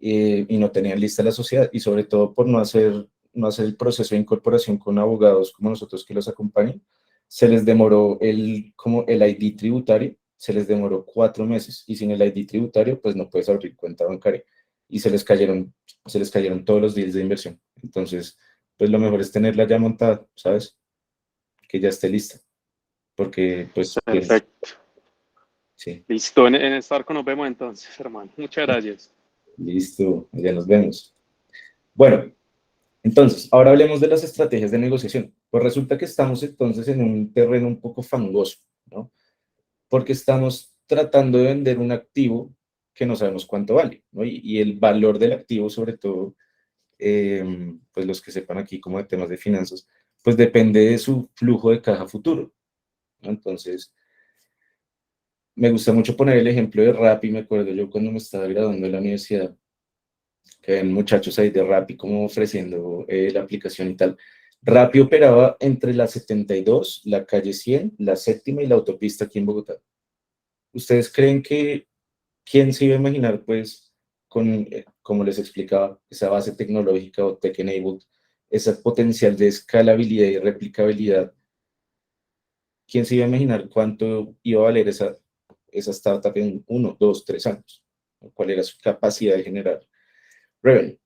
y no tenían lista la sociedad, y sobre todo por no hacer el proceso de incorporación con abogados como nosotros que los acompañan, se les demoró como el ID tributario, se les demoró 4 meses, y sin el ID tributario, pues no puedes abrir cuenta bancaria, y se les cayeron todos los deals de inversión. Entonces, pues lo mejor es tenerla ya montada, ¿sabes? Que ya esté lista, porque pues tienes, Perfecto. sí, Listo, en Starco nos vemos entonces, hermano. Muchas gracias. listo, ya nos vemos. Bueno, entonces, ahora hablemos de las estrategias de negociación. Pues resulta que estamos entonces en un terreno un poco fangoso, ¿no? Porque estamos tratando de vender un activo que no sabemos cuánto vale, ¿no? Y el valor del activo, sobre todo, pues los que sepan aquí como de temas de finanzas, pues depende de su flujo de caja futuro, ¿no? Entonces, me gusta mucho poner el ejemplo de Rappi. Me acuerdo yo cuando me estaba graduando de la universidad, que habían muchachos ahí de Rappi como ofreciendo la aplicación y tal. Rappi operaba entre la 72, la calle 100, la séptima y la autopista aquí en Bogotá. ¿Ustedes creen que quién se iba a imaginar, pues, como les explicaba, esa base tecnológica o tech-enabled, ese potencial de escalabilidad y replicabilidad? ¿Quién se iba a imaginar cuánto iba a valer esa startup en 1, 2, 3 años? ¿Cuál era su capacidad de generar revenue?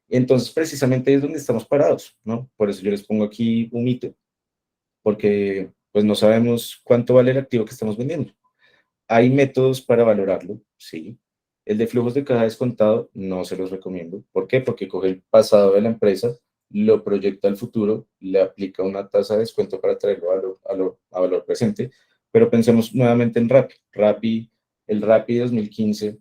Entonces, precisamente es donde estamos parados, ¿no? Por eso yo les pongo aquí un mito, porque pues no sabemos cuánto vale el activo que estamos vendiendo. Hay métodos para valorarlo, sí. El de flujos de caja descontado no se los recomiendo. ¿Por qué? Porque coge el pasado de la empresa, lo proyecta al futuro, le aplica una tasa de descuento para traerlo a valor presente, pero pensemos nuevamente en Rappi. El Rappi 2015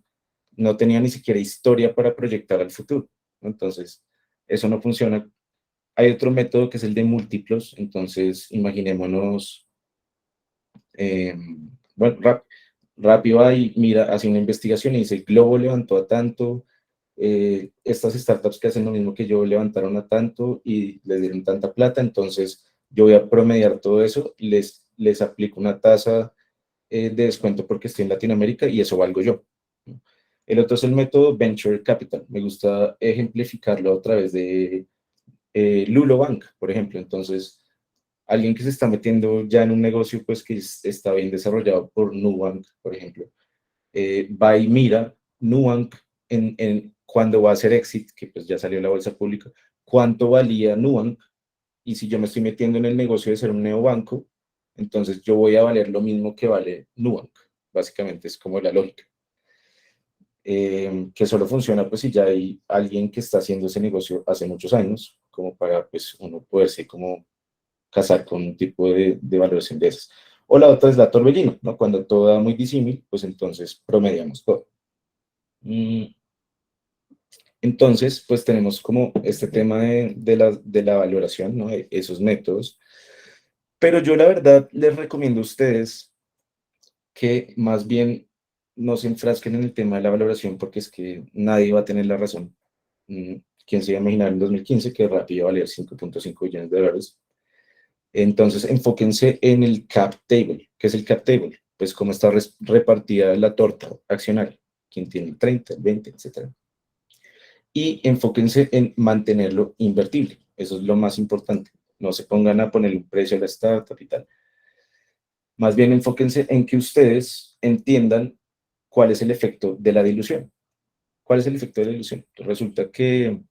no tenía ni siquiera historia para proyectar al futuro, ¿no? Entonces, eso no funciona. Hay otro método que es el de múltiplos. Entonces, imaginémonos, eh, bueno, Rappi va y mira, hace una investigación y dice, Globo levantó a tanto, estas startups que hacen lo mismo que yo levantaron a tanto y les dieron tanta plata, entonces yo voy a promediar todo eso, les aplico una tasa de descuento porque estoy en Latinoamérica y eso valgo yo. El otro es el método Venture Capital. Me gusta ejemplificarlo a través de Lulo Bank, por ejemplo. Entonces, alguien que se está metiendo ya en un negocio pues que está bien desarrollado por Nubank, por ejemplo, va y mira Nubank cuando va a hacer exit, que pues ya salió a la bolsa pública, cuánto valía Nubank, y si yo me estoy metiendo en el negocio de ser un neobanco, entonces yo voy a valer lo mismo que vale Nubank. Básicamente es como la lógica. que solo funciona pues si ya hay alguien que está haciendo ese negocio hace muchos años, como para pues uno poderse como casar con un tipo de valoración de esas. O la otra es la torbellino, ¿no? Cuando todo da muy disímil, pues entonces promediamos todo. Entonces, pues tenemos como este tema de la valoración, ¿no? Esos métodos. Pero yo la verdad les recomiendo a ustedes que más bien no se enfrasquen en el tema de la valoración porque es que nadie va a tener la razón. ¿Quién se iba a imaginar en 2015 que Rappi iba a valer 5.5 billones de dólares? Entonces, enfóquense en el cap table. ¿Qué es el cap table? Pues cómo está repartida la torta accionaria. ¿Quién tiene el 30, el 20, etcétera? Y enfóquense en mantenerlo invertible. Eso es lo más importante. No se pongan a poner un precio a la startup y tal. Más bien enfóquense en que ustedes entiendan cuál es el efecto de la dilución. ¿Cuál es el efecto de la dilución? Resulta que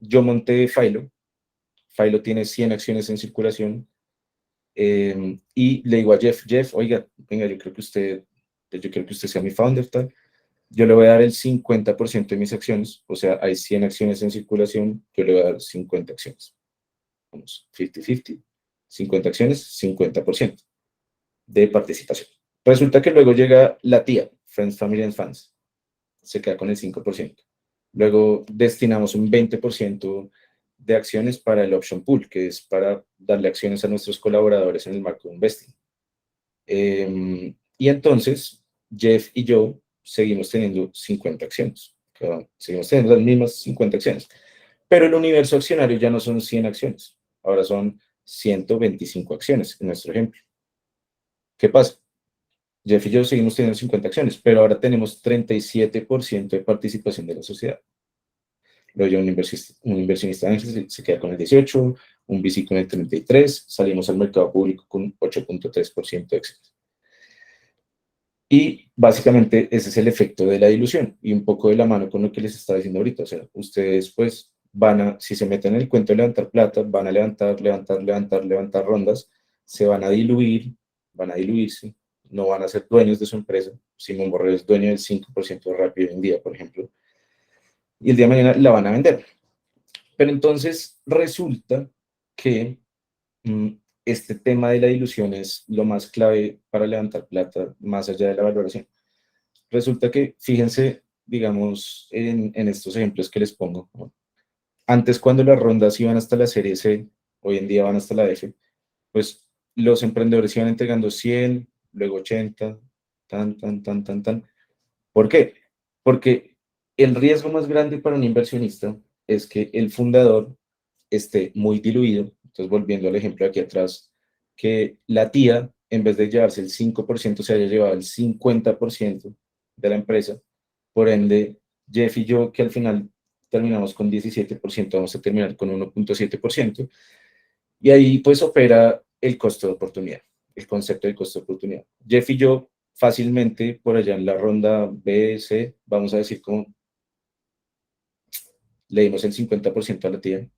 yo monté Philo. Philo tiene 100 acciones en circulación. Y le digo a Jeff, oiga, venga, yo creo que usted sea mi founder, tal. Yo le voy a dar el 50% de mis acciones, o sea, hay 100 acciones en circulación, yo le voy a dar 50 acciones. Vamos, 50-50, 50 acciones, 50% de participación. Resulta que luego llega la tía, Friends, Family and Fans, se queda con el 5%. Luego destinamos un 20% de acciones para el option pool, que es para darle acciones a nuestros colaboradores en el marco de investing. Y entonces, Jeff y yo seguimos teniendo 50 acciones. Seguimos teniendo las mismas 50 acciones. Pero el universo accionario ya no son 100 acciones. Ahora son 125 acciones, en nuestro ejemplo. ¿Qué pasa? Jeff y yo seguimos teniendo 50 acciones, pero ahora tenemos 37% de participación de la sociedad. Luego un inversionista ángel se queda con el 18%, un VC con el 33%, salimos al mercado público con 8.3% de éxito. Y básicamente ese es el efecto de la dilución y un poco de la mano con lo que les estaba diciendo ahorita. O sea, ustedes pues si se meten en el cuento de levantar plata, van a levantar rondas, se van a diluirse, no van a ser dueños de su empresa. Simón Borrell es dueño del 5% de Rappi hoy en día, por ejemplo, y el día de mañana la van a vender. Pero entonces resulta que este tema de la dilución es lo más clave para levantar plata más allá de la valoración. Resulta que, fíjense, digamos, en estos ejemplos que les pongo, ¿no? Antes cuando las rondas iban hasta la serie C, hoy en día van hasta la F, pues los emprendedores iban entregando 100, luego 80, tan. ¿Por qué? Porque el riesgo más grande para un inversionista es que el fundador esté muy diluido. Entonces, volviendo al ejemplo de aquí atrás, que la tía, en vez de llevarse el 5%, se haya llevado el 50% de la empresa. Por ende, Jeff y yo, que al final terminamos con 17%, vamos a terminar con 1.7%. Y ahí pues opera el costo de oportunidad, el concepto de costo de oportunidad. Jeff y yo fácilmente por allá en la ronda B, C, vamos a decir como le dimos el 50% a la tía.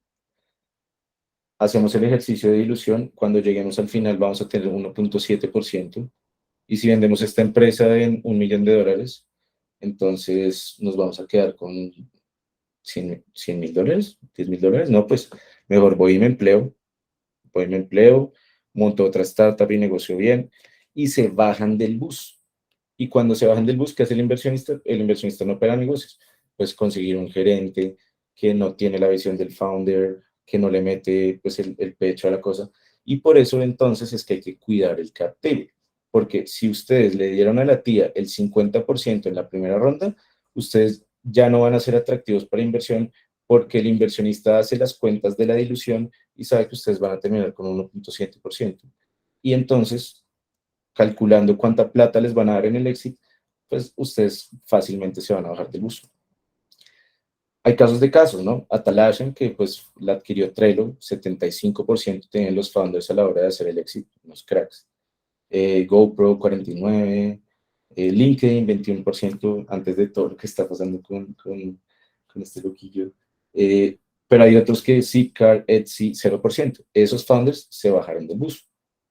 Hacemos el ejercicio de dilución, cuando lleguemos al final vamos a tener 1.7%, y si vendemos esta empresa en $1 millón, entonces nos vamos a quedar con $100,000, $10,000, no, pues mejor voy y me empleo, monto otra startup y negocio bien, y se bajan del bus. Y cuando se bajan del bus, ¿qué hace el inversionista? El inversionista no opera negocios, pues conseguir un gerente que no tiene la visión del founder, que no le mete pues el pecho a la cosa. Y por eso entonces es que hay que cuidar el cap table, porque si ustedes le dieron a la tía el 50% en la primera ronda, ustedes ya no van a ser atractivos para inversión porque el inversionista hace las cuentas de la dilución y sabe que ustedes van a terminar con 1.7%. Y entonces, calculando cuánta plata les van a dar en el exit, pues ustedes fácilmente se van a bajar del bus. Hay casos de casos, ¿no? Atlassian, que pues la adquirió Trello, 75% tienen los founders a la hora de hacer el exit, unos cracks. GoPro, 49%, LinkedIn, 21%, antes de todo lo que está pasando con este loquillo. Pero hay otros que Zipcar, Etsy, 0%. Esos founders se bajaron del bus,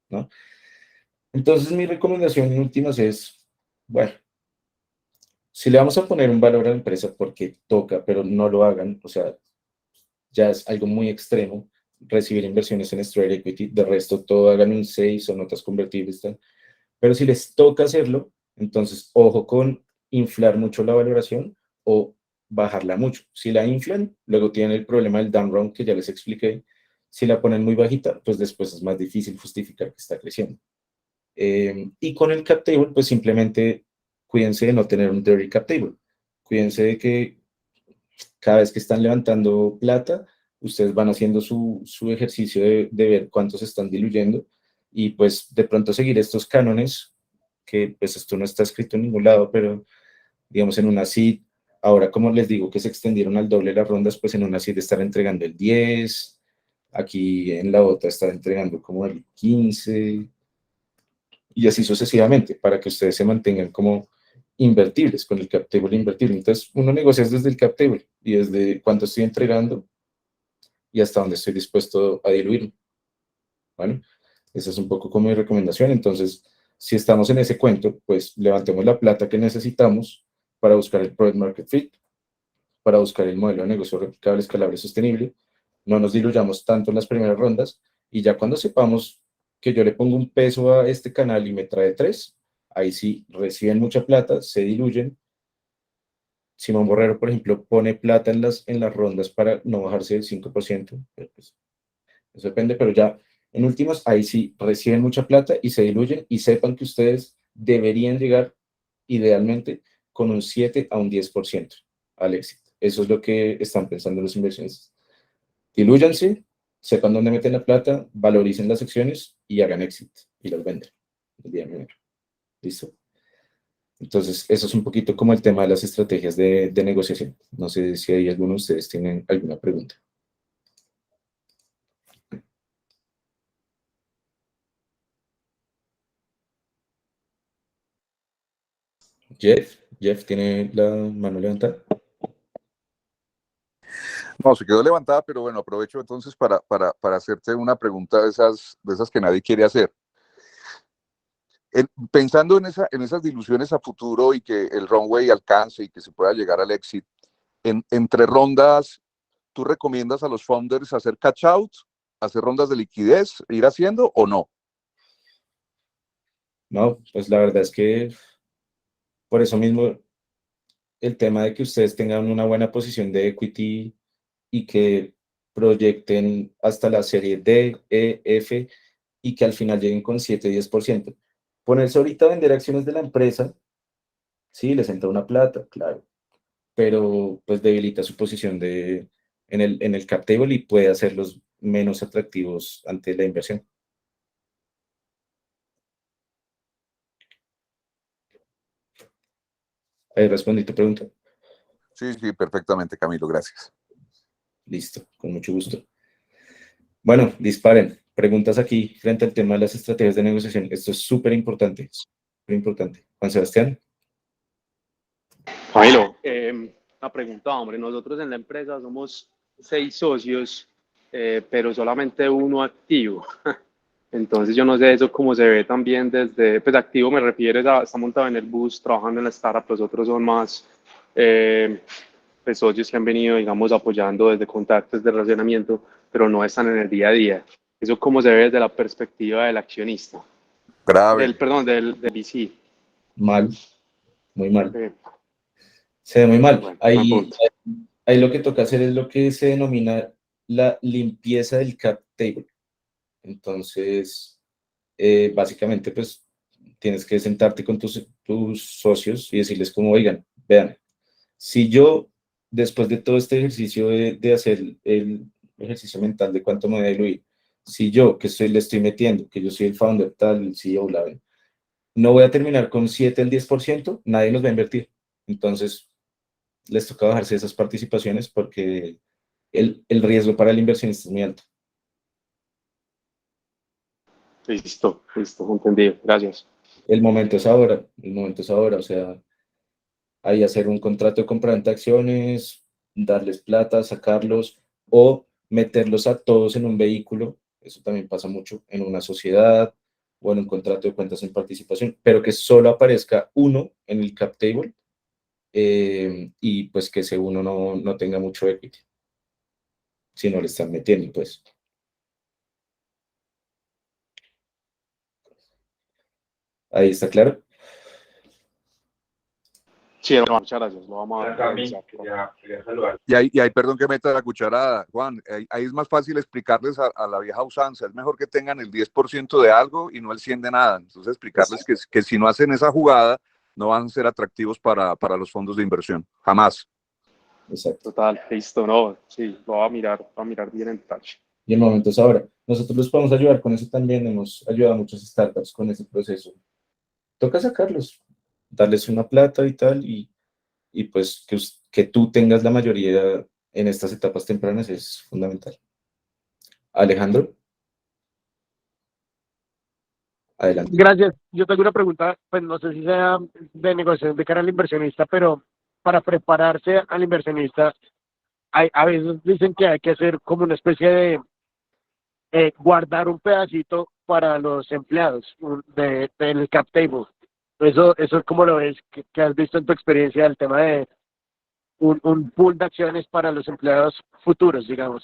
¿no? Entonces mi recomendación en últimas es, bueno, Si le vamos a poner un valor a la empresa porque toca, pero no lo hagan, o sea, ya es algo muy extremo recibir inversiones en straight equity, de resto todo hagan un 6 o notas convertibles, tal. Pero si les toca hacerlo, entonces ojo con inflar mucho la valoración o bajarla mucho. Si la inflan, luego tienen el problema del down round que ya les expliqué. Si la ponen muy bajita, pues después es más difícil justificar que está creciendo. Y con el cap table, pues simplemente cuídense de no tener un dirty cap table. Cuídense de que cada vez que están levantando plata, ustedes van haciendo su ejercicio de ver cuántos están diluyendo y pues de pronto seguir estos cánones, que pues esto no está escrito en ningún lado, pero digamos en una seed, ahora como les digo que se extendieron al doble las rondas, pues en una seed estar entregando el 10, aquí en la otra estar entregando como el 15, y así sucesivamente, para que ustedes se mantengan como invertibles, con el cap table invertible. Entonces, uno negocia desde el cap table y desde cuánto estoy entregando y hasta dónde estoy dispuesto a diluirlo. ¿Vale? Esa es un poco como mi recomendación. Entonces, si estamos en ese cuento, pues levantemos la plata que necesitamos para buscar el product market fit, para buscar el modelo de negocio replicable, escalable, sostenible. No nos diluyamos tanto en las primeras rondas y ya cuando sepamos que yo le pongo un peso a este canal y me trae 3, ahí sí reciben mucha plata, se diluyen. Simón Borrero, por ejemplo, pone plata en las rondas para no bajarse del 5%. Pues, eso depende, pero ya en últimas, ahí sí reciben mucha plata y se diluyen y sepan que ustedes deberían llegar idealmente con un 7 a un 10% al éxito. Eso es lo que están pensando los inversionistas. Dilúyanse, sepan dónde meten la plata, valoricen las acciones y hagan éxito y las venden el día de mañana. ¿Listo? Entonces, eso es un poquito como el tema de las estrategias de negociación. No sé si hay alguno de ustedes tienen alguna pregunta. Jeff tiene la mano levantada. No, se quedó levantada, pero bueno, aprovecho entonces para hacerte una pregunta de esas que nadie quiere hacer. Pensando en esas diluciones a futuro y que el runway alcance y que se pueda llegar al exit, entre rondas, ¿tú recomiendas a los founders hacer catch out, hacer rondas de liquidez, ir haciendo o no? No, pues la verdad es que por eso mismo el tema de que ustedes tengan una buena posición de equity y que proyecten hasta la serie D, E, F y que al final lleguen con 7-10%. Ponerse ahorita a vender acciones de la empresa, sí, les entra una plata, claro, pero pues debilita su posición en el cap table y puede hacerlos menos atractivos ante la inversión. Ahí respondí tu pregunta. Sí, sí, perfectamente, Camilo, gracias. Listo, con mucho gusto. Bueno, disparen. Preguntas aquí frente al tema de las estrategias de negociación. Esto es súper importante, súper importante. Juan Sebastián. Camilo, una pregunta, hombre. Nosotros en la empresa somos 6 socios, pero solamente uno activo. Entonces yo no sé eso cómo se ve también desde, pues activo me refiero a, está montado en el bus, trabajando en la startup, los otros son más pues, socios que han venido, digamos, apoyando desde contactos de relacionamiento, pero no están en el día a día. Eso cómo se ve desde la perspectiva del accionista, Grave. perdón, del VC. Mal, muy mal. Eh, Se ve muy mal. bueno, buen Ahí punto. lo que toca hacer es lo que se denomina la limpieza del cap table. Entonces, básicamente, pues tienes que sentarte con tus socios y decirles como, oigan, vean, si yo, después de todo este ejercicio de hacer el ejercicio mental de cuánto me voy a diluir, si yo, le estoy metiendo, que yo soy el founder, tal, el CEO, la ven, no voy a terminar con 7 al 10%, nadie nos va a invertir. Entonces, les toca bajarse esas participaciones porque el riesgo para el inversionista es muy alto. Listo, entendido. Gracias. El momento es ahora, o sea, ahí hacer un contrato de compraventa de acciones, darles plata, sacarlos o meterlos a todos en un vehículo, eso también pasa mucho en una sociedad o en un contrato de cuentas en participación, pero que solo aparezca uno en el cap table y pues que ese uno no tenga mucho equity, si no le están metiendo, pues. Ahí está claro. Sí, hermano, muchas gracias. Lo vamos a revisar. Y ahí, perdón que meta la cucharada, Juan, ahí es más fácil explicarles a la vieja usanza, es mejor que tengan el 10% de algo y no el 100% de nada. Entonces explicarles que si no hacen esa jugada, no van a ser atractivos para los fondos de inversión, jamás. Exacto. Total, listo, no, sí, lo voy a mirar bien en touch. Y el momento es ahora. Nosotros los podemos ayudar con eso también. Hemos ayudado a muchas startups con ese proceso. Toca sacarlos, darles una plata y tal, y pues que tú tengas la mayoría en estas etapas tempranas es fundamental. Alejandro, adelante. Gracias. Yo tengo una pregunta, pues no sé si sea de negociación de cara al inversionista, pero para prepararse al inversionista, a veces dicen que hay que hacer como una especie de guardar un pedacito para los empleados del cap table. Eso ¿cómo lo ves? ¿Qué has visto en tu experiencia del tema de un pool de acciones para los empleados futuros, digamos?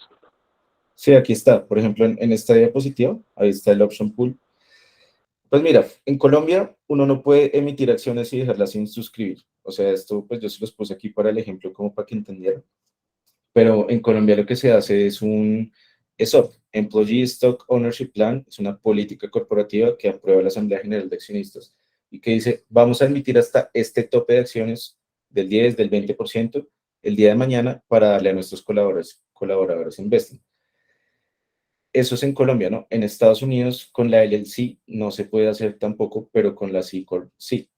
Sí, aquí está. Por ejemplo, en esta diapositiva, ahí está el option pool. Pues mira, en Colombia uno no puede emitir acciones y dejarlas sin suscribir. O sea, esto pues yo se los puse aquí para el ejemplo como para que entendieran. Pero en Colombia lo que se hace es un ESOP, Employee Stock Ownership Plan, es una política corporativa que aprueba la Asamblea General de Accionistas y que dice, vamos a emitir hasta este tope de acciones del 10, del 20% el día de mañana para darle a nuestros colaboradores investing. Eso es en Colombia, ¿no? En Estados Unidos con la LLC no se puede hacer tampoco, pero con la C Corp sí.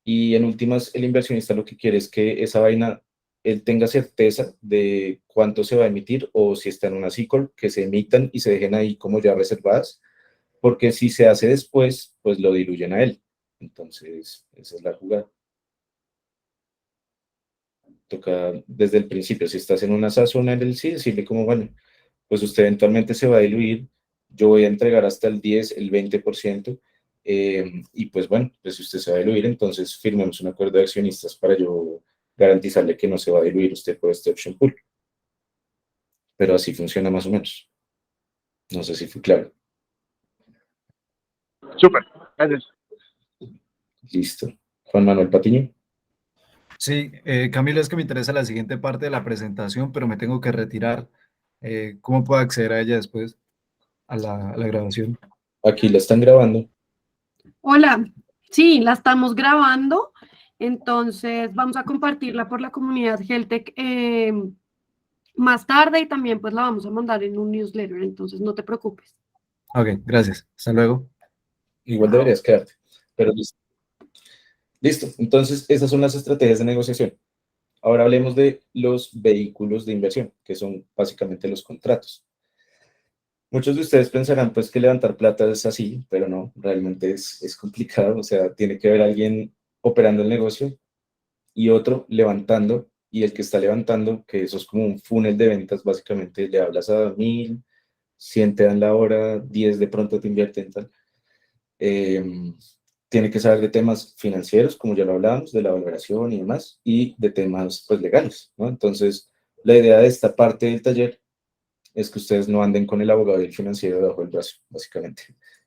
Y en últimas, el inversionista lo que quiere es que esa vaina, él tenga certeza de cuánto se va a emitir o si está en una C Corp, que se emitan y se dejen ahí como ya reservadas, porque si se hace después, pues lo diluyen a él. Entonces, esa es la jugada. Toca desde el principio, si estás en una SAS o una LLC, decirle como, bueno, pues usted eventualmente se va a diluir, yo voy a entregar hasta el 10, el 20%, y pues bueno, pues si usted se va a diluir, entonces firmemos un acuerdo de accionistas para yo garantizarle que no se va a diluir usted por este option pool. Pero así funciona más o menos. No sé si fue claro. Súper, gracias. Listo. Juan Manuel Patiño. Sí, Camilo, es que me interesa la siguiente parte de la presentación, pero me tengo que retirar. ¿Cómo puedo acceder a ella después, a la grabación? Aquí la están grabando. Hola, sí, la estamos grabando, entonces vamos a compartirla por la comunidad Heltec más tarde y también pues la vamos a mandar en un newsletter, entonces no te preocupes. Ok, gracias. Hasta luego. Igual deberías quedarte. Pero listo. Listo. Entonces, esas son las estrategias de negociación. Ahora hablemos de los vehículos de inversión, que son básicamente los contratos. Muchos de ustedes pensarán pues que levantar plata es así, pero no, realmente es complicado. O sea, tiene que haber alguien operando el negocio y otro levantando, y el que está levantando, que eso es como un funnel de ventas, básicamente le hablas a 1000, 100 te dan la hora, 10 de pronto te invierten tal. Tiene que saber de temas financieros, como ya lo hablábamos, de la valoración y demás, y de temas pues legales, ¿no? Entonces, la idea de esta parte del taller es que ustedes no anden con el abogado y el financiero debajo del brazo, básicamente,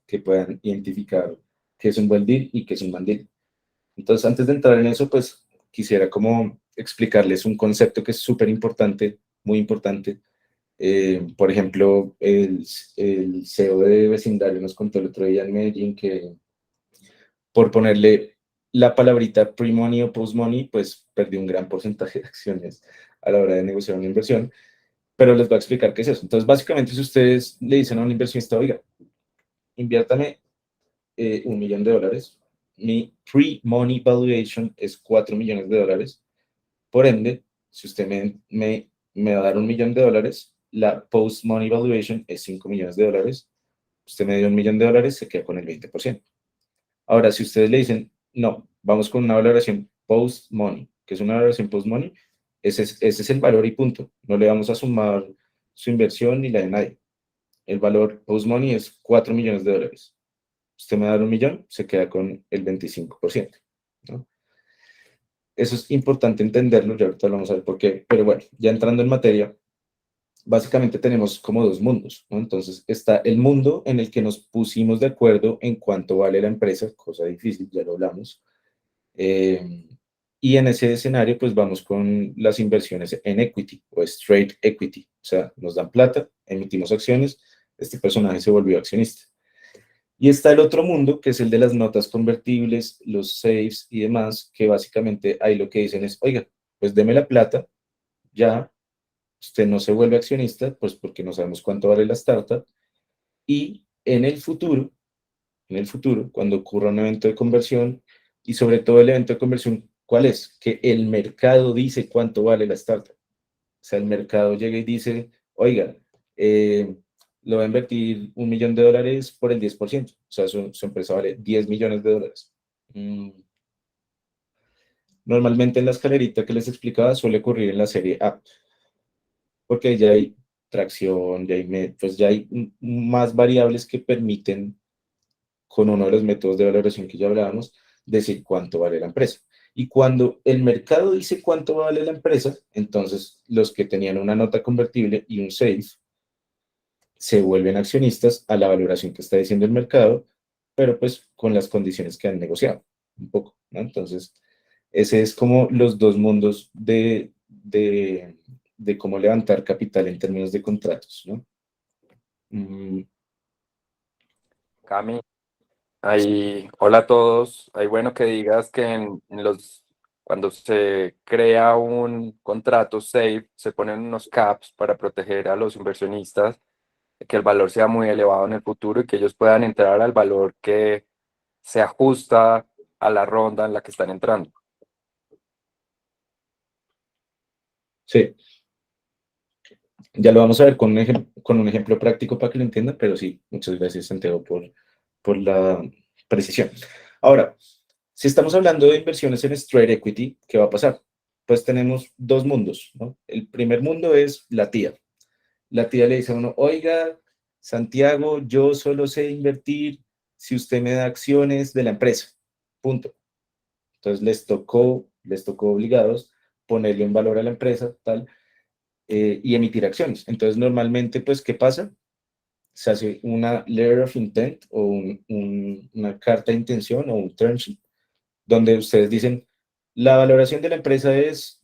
que puedan identificar qué es un buen deal y qué es un mal deal. Entonces, antes de entrar en eso, pues quisiera como explicarles un concepto que es súper importante, muy importante. Por ejemplo, el CEO de Vecindario nos contó el otro día en Medellín que por ponerle la palabrita pre-money o post-money, pues perdió un gran porcentaje de acciones a la hora de negociar una inversión, pero les voy a explicar qué es eso. Entonces, básicamente, si ustedes le dicen a un inversionista, oiga, inviértame $1 millón, mi pre-money valuation es $4 millones, por ende, si usted me va a dar $1 millón, la post-money valuation es $5 millones, usted me dio $1 millón, se queda con el 20%. Ahora, si ustedes le dicen, no, vamos con una valoración post-money, que es una valoración post-money, ese es el valor y punto. No le vamos a sumar su inversión ni la de nadie. El valor post-money es $4 millones. Usted me da $1 millón, se queda con el 25%, ¿no? eso es importante entenderlo, ya ahorita lo vamos a ver por qué, pero bueno, ya entrando en materia, básicamente tenemos como dos mundos, ¿no? Entonces está el mundo en el que nos pusimos de acuerdo en cuánto vale la empresa, cosa difícil, ya lo hablamos. Y en ese escenario, pues vamos con las inversiones en equity o straight equity. O sea, nos dan plata, emitimos acciones, este personaje se volvió accionista. Y está el otro mundo, que es el de las notas convertibles, los safes y demás, que básicamente ahí lo que dicen es, oiga, pues deme la plata, ya, usted no se vuelve accionista, pues porque no sabemos cuánto vale la startup, y en el futuro, cuando ocurra un evento de conversión, y sobre todo el evento de conversión, ¿cuál es? Que el mercado dice cuánto vale la startup. O sea, el mercado llega y dice, oiga, lo va a invertir $1.000.000 por el 10%. O sea, su empresa vale $10 millones. Normalmente en la escalerita que les explicaba suele ocurrir en la serie A, porque ya hay tracción, pues ya hay más variables que permiten, con uno de los métodos de valoración que ya hablábamos, decir cuánto vale la empresa. Y cuando el mercado dice cuánto vale la empresa, entonces los que tenían una nota convertible y un SAFE se vuelven accionistas a la valoración que está diciendo el mercado, pero pues con las condiciones que han negociado, un poco, ¿no? Entonces, ese es como los dos mundos de cómo levantar capital en términos de contratos, ¿no? Cami, ahí, hola a todos. Ahí bueno que digas que cuando se crea un contrato safe, se ponen unos caps para proteger a los inversionistas, que el valor sea muy elevado en el futuro y que ellos puedan entrar al valor que se ajusta a la ronda en la que están entrando. Sí, ya lo vamos a ver con un ejemplo práctico para que lo entiendan, pero sí, muchas gracias, Santiago, por la precisión. Ahora, si estamos hablando de inversiones en straight equity, ¿qué va a pasar? Pues tenemos dos mundos, ¿no? El primer mundo es la tía. La tía le dice a uno, oiga, Santiago, yo solo sé invertir si usted me da acciones de la empresa, punto. Entonces les tocó obligados ponerle un valor a la empresa, tal, y emitir acciones. Entonces, normalmente, pues, ¿qué pasa? Se hace una letter of intent o una carta de intención o un term sheet, donde ustedes dicen, la valoración de la empresa es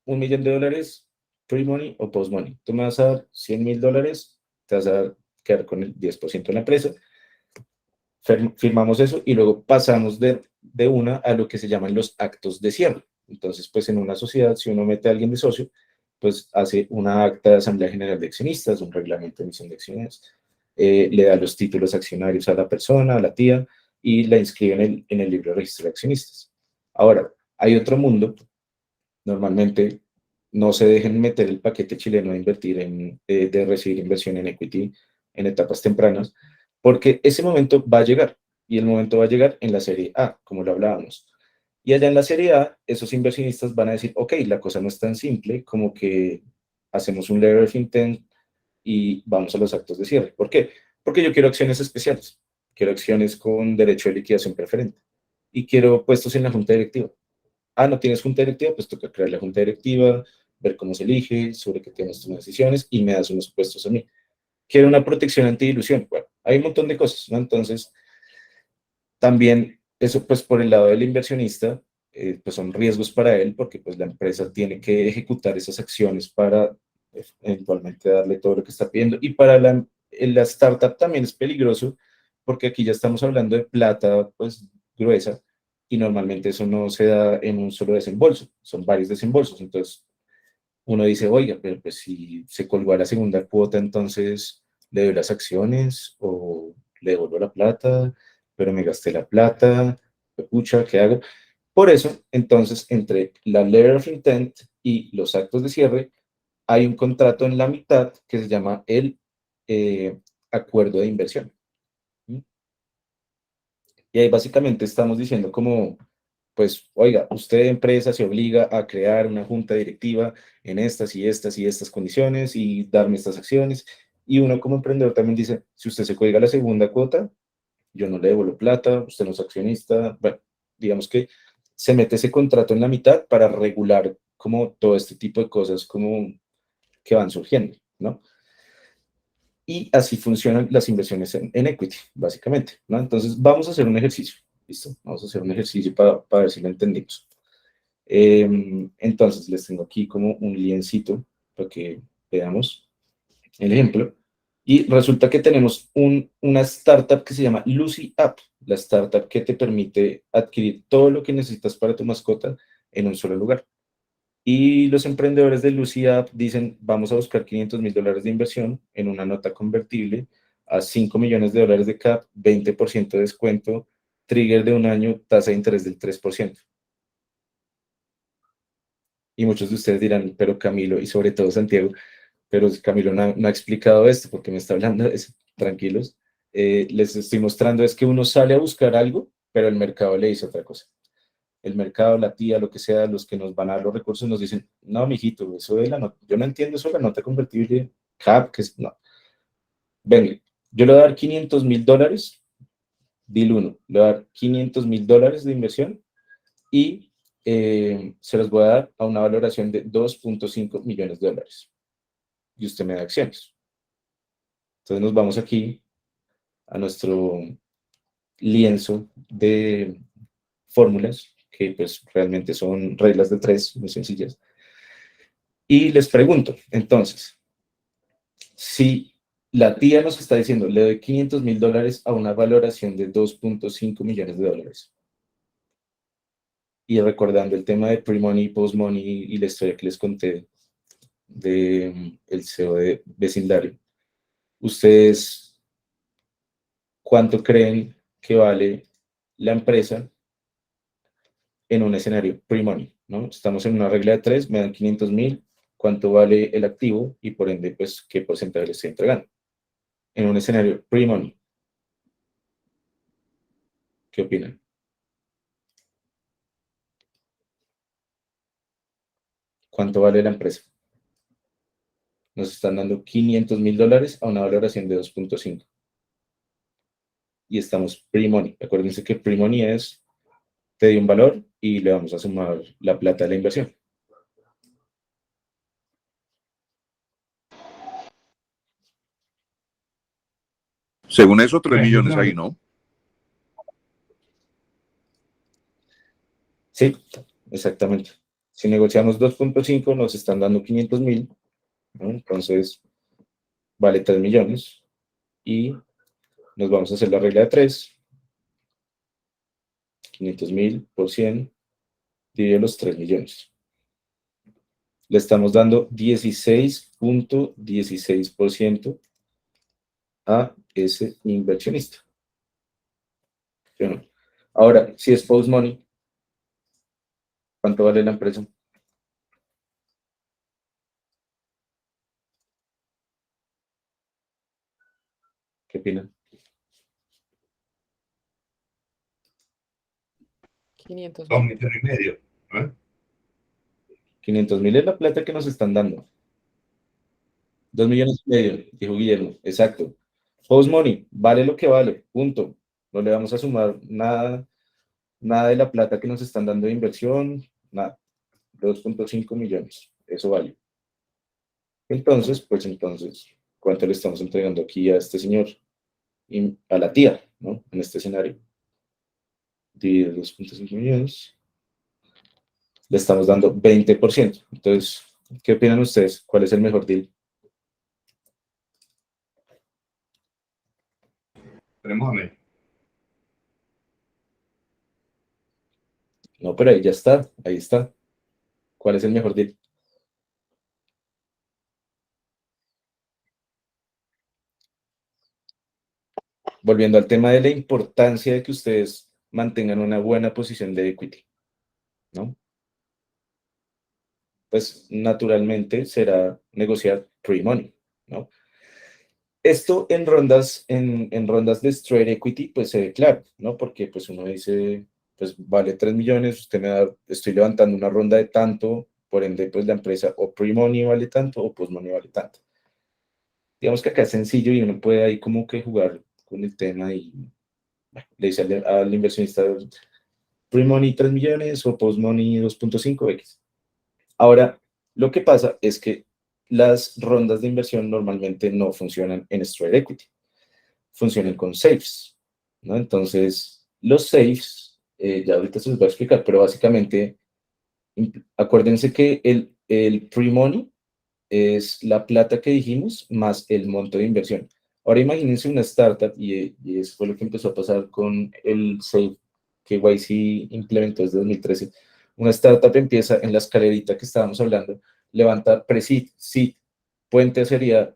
$1.000.000 pre-money o post-money. Tú me vas a dar $100.000, te vas a quedar con el 10% de la empresa, firmamos eso y luego pasamos de una a lo que se llaman los actos de cierre. Entonces, pues en una sociedad, si uno mete a alguien de socio, pues hace una acta de asamblea general de accionistas, un reglamento de emisión de acciones, le da los títulos accionarios a la persona, a la tía, y la inscribe en el libro de registro de accionistas. Ahora, hay otro mundo, normalmente no se dejen meter el paquete chileno de invertir de recibir inversión en equity en etapas tempranas, porque ese momento va a llegar, y el momento va a llegar en la serie A, como lo hablábamos. Y allá en la serie A, esos inversionistas van a decir, ok, la cosa no es tan simple como que hacemos un letter of intent y vamos a los actos de cierre. ¿Por qué? Porque yo quiero acciones especiales, quiero acciones con derecho de liquidación preferente y quiero puestos en la junta directiva. Ah, no tienes junta directiva, pues toca crear la junta directiva, ver cómo se elige, sobre qué temas tomas decisiones y me das unos puestos a mí. Quiero una protección antidilución. Bueno, hay un montón de cosas, ¿no? Entonces, también eso, pues por el lado del inversionista, pues son riesgos para él porque pues la empresa tiene que ejecutar esas acciones para eventualmente darle todo lo que está pidiendo. Y para la startup también es peligroso porque aquí ya estamos hablando de plata pues gruesa y normalmente eso no se da en un solo desembolso, son varios desembolsos. Entonces uno dice, oiga, pero pues si se colgó a la segunda cuota, entonces le doy las acciones o le devuelvo la plata, pero me gasté la plata, pucha, ¿qué hago? Por eso, entonces, entre la letter of intent y los actos de cierre, hay un contrato en la mitad que se llama el acuerdo de inversión. ¿Sí? Y ahí básicamente estamos diciendo como, pues, oiga, usted empresa se obliga a crear una junta directiva en estas y estas y estas condiciones y darme estas acciones. Y uno como emprendedor también dice, si usted se cuelga la segunda cuota, yo no le devuelvo plata, usted no es accionista. Bueno, digamos que se mete ese contrato en la mitad para regular como todo este tipo de cosas como que van surgiendo, ¿no? Y así funcionan las inversiones en equity, básicamente, ¿no? Entonces, vamos a hacer un ejercicio, ¿listo? Vamos a hacer un ejercicio para ver si lo entendimos. Entonces, les tengo aquí como un liencito para que veamos el ejemplo. Y resulta que tenemos una startup que se llama Lucy App, la startup que te permite adquirir todo lo que necesitas para tu mascota en un solo lugar. Y los emprendedores de Lucy App dicen, vamos a buscar $500,000 de inversión en una nota convertible a $5 millones de CAP, 20% de descuento, trigger de un año, tasa de interés del 3%. Y muchos de ustedes dirán, pero Camilo, y sobre todo Santiago, pero Camilo no ha explicado esto porque me está hablando de eso. Tranquilos. Les estoy mostrando es que uno sale a buscar algo, pero el mercado le dice otra cosa. El mercado, la tía, lo que sea, los que nos van a dar los recursos nos dicen, no, mijito, eso de la nota, yo no entiendo eso de la nota convertible, CAP, que es, no. Venga, yo le voy a dar $500,000, deal 1, le voy a dar $500,000 de inversión y se los voy a dar a una valoración de $2.5 millones. Y usted me da acciones. Entonces nos vamos aquí a nuestro lienzo de fórmulas, que pues realmente son reglas de 3, muy sencillas. Y les pregunto, entonces, si la tía nos está diciendo, le doy $500,000 a una valoración de $2.5 millones. Y recordando el tema de pre-money, post-money y la historia que les conté de el CEO de Vecindario, ¿ustedes cuánto creen que vale la empresa en un escenario pre-money, ¿no? Estamos en una regla de 3, me dan 500,000, ¿cuánto vale el activo? Y por ende, pues, ¿qué porcentaje le estoy entregando? En un escenario pre-money. ¿Qué opinan? ¿Cuánto vale la empresa? Nos están dando $500,000 a una valoración de 2.5. Y estamos pre-money. Acuérdense que pre-money es, te di un valor y le vamos a sumar la plata de la inversión. Según eso, 3 millones ahí, ¿no? Sí, exactamente. Si negociamos 2.5, nos están dando 500,000, ¿no? Entonces, vale 3 millones. Y nos vamos a hacer la regla de 3. 500,000 por 100, dividido los 3 millones. Le estamos dando 16.16% a ese inversionista. ¿Sí o no? Ahora, si es post-money, ¿cuánto vale la empresa? ¿Qué opinan? 500 2 mil. millones y medio. ¿Eh? 500,000 es la plata que nos están dando. 2,5 millones, dijo Guillermo. Exacto. Post-money, vale lo que vale, punto. No le vamos a sumar nada de la plata que nos están dando de inversión, nada. 2.5 millones, eso vale. Entonces, ¿cuánto le estamos entregando aquí a este señor? Y a la tía, ¿no? En este escenario. Dividido 2.5 millones. Le estamos dando 20%. Entonces, ¿qué opinan ustedes? ¿Cuál es el mejor deal? Tenemos a medio. No, pero ahí ya está, ahí está. ¿Cuál es el mejor deal? Volviendo al tema de la importancia de que ustedes mantengan una buena posición de equity, ¿no? Pues naturalmente será negociar pre-money, ¿no? Esto en rondas de straight equity, pues se ve claro, ¿no? Porque pues uno dice, pues vale 3 millones, usted me da, estoy levantando una ronda de tanto, por ende, pues la empresa o pre-money vale tanto o post-money vale tanto. Digamos que acá es sencillo y uno puede ahí como que jugar con el tema y bueno, le dice al inversionista, pre-money 3 millones o post-money 2.5x. Ahora, lo que pasa es que las rondas de inversión normalmente no funcionan en straight equity, funcionan con safes, ¿no? Entonces, los safes, ya ahorita se los voy a explicar, pero básicamente, acuérdense que el pre-money es la plata que dijimos más el monto de inversión. Ahora imagínense una startup, y eso fue lo que empezó a pasar con el Safe que YC implementó desde 2013. Una startup empieza en la escalerita que estábamos hablando, levanta pre-seed, seed, puente sería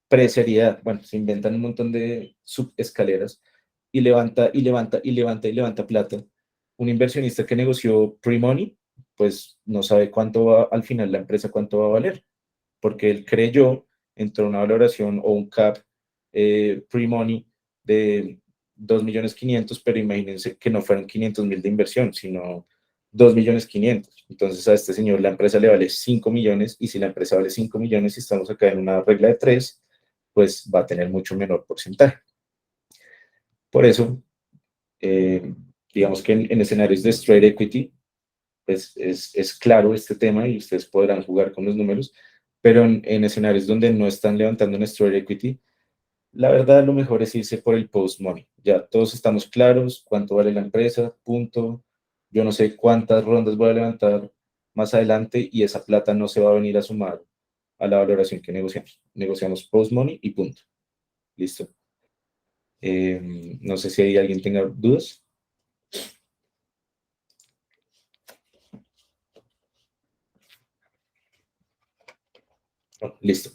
pre-seriedad. Bueno, se inventan un montón de subescaleras y levanta, y levanta, y levanta, y levanta plata. Un inversionista que negoció pre-money, pues no sabe cuánto va, al final la empresa cuánto va a valer, porque él creyó, entró a una valoración o un cap pre-money de 2.500.000, pero imagínense que no fueron 500.000 de inversión, sino 2.500.000. Entonces a este señor la empresa le vale 5 millones, y si la empresa vale 5 millones y estamos acá en una regla de 3, pues va a tener mucho menor porcentaje. Por eso, digamos que en escenarios de straight equity, pues es claro este tema y ustedes podrán jugar con los números, pero en escenarios donde no están levantando un straight equity, la verdad lo mejor es irse por el post money. Ya todos estamos claros cuánto vale la empresa, punto. Yo no sé cuántas rondas voy a levantar más adelante y esa plata no se va a venir a sumar a la valoración que negociamos. Negociamos post money y punto. Listo. No sé si hay alguien tenga dudas. No, listo.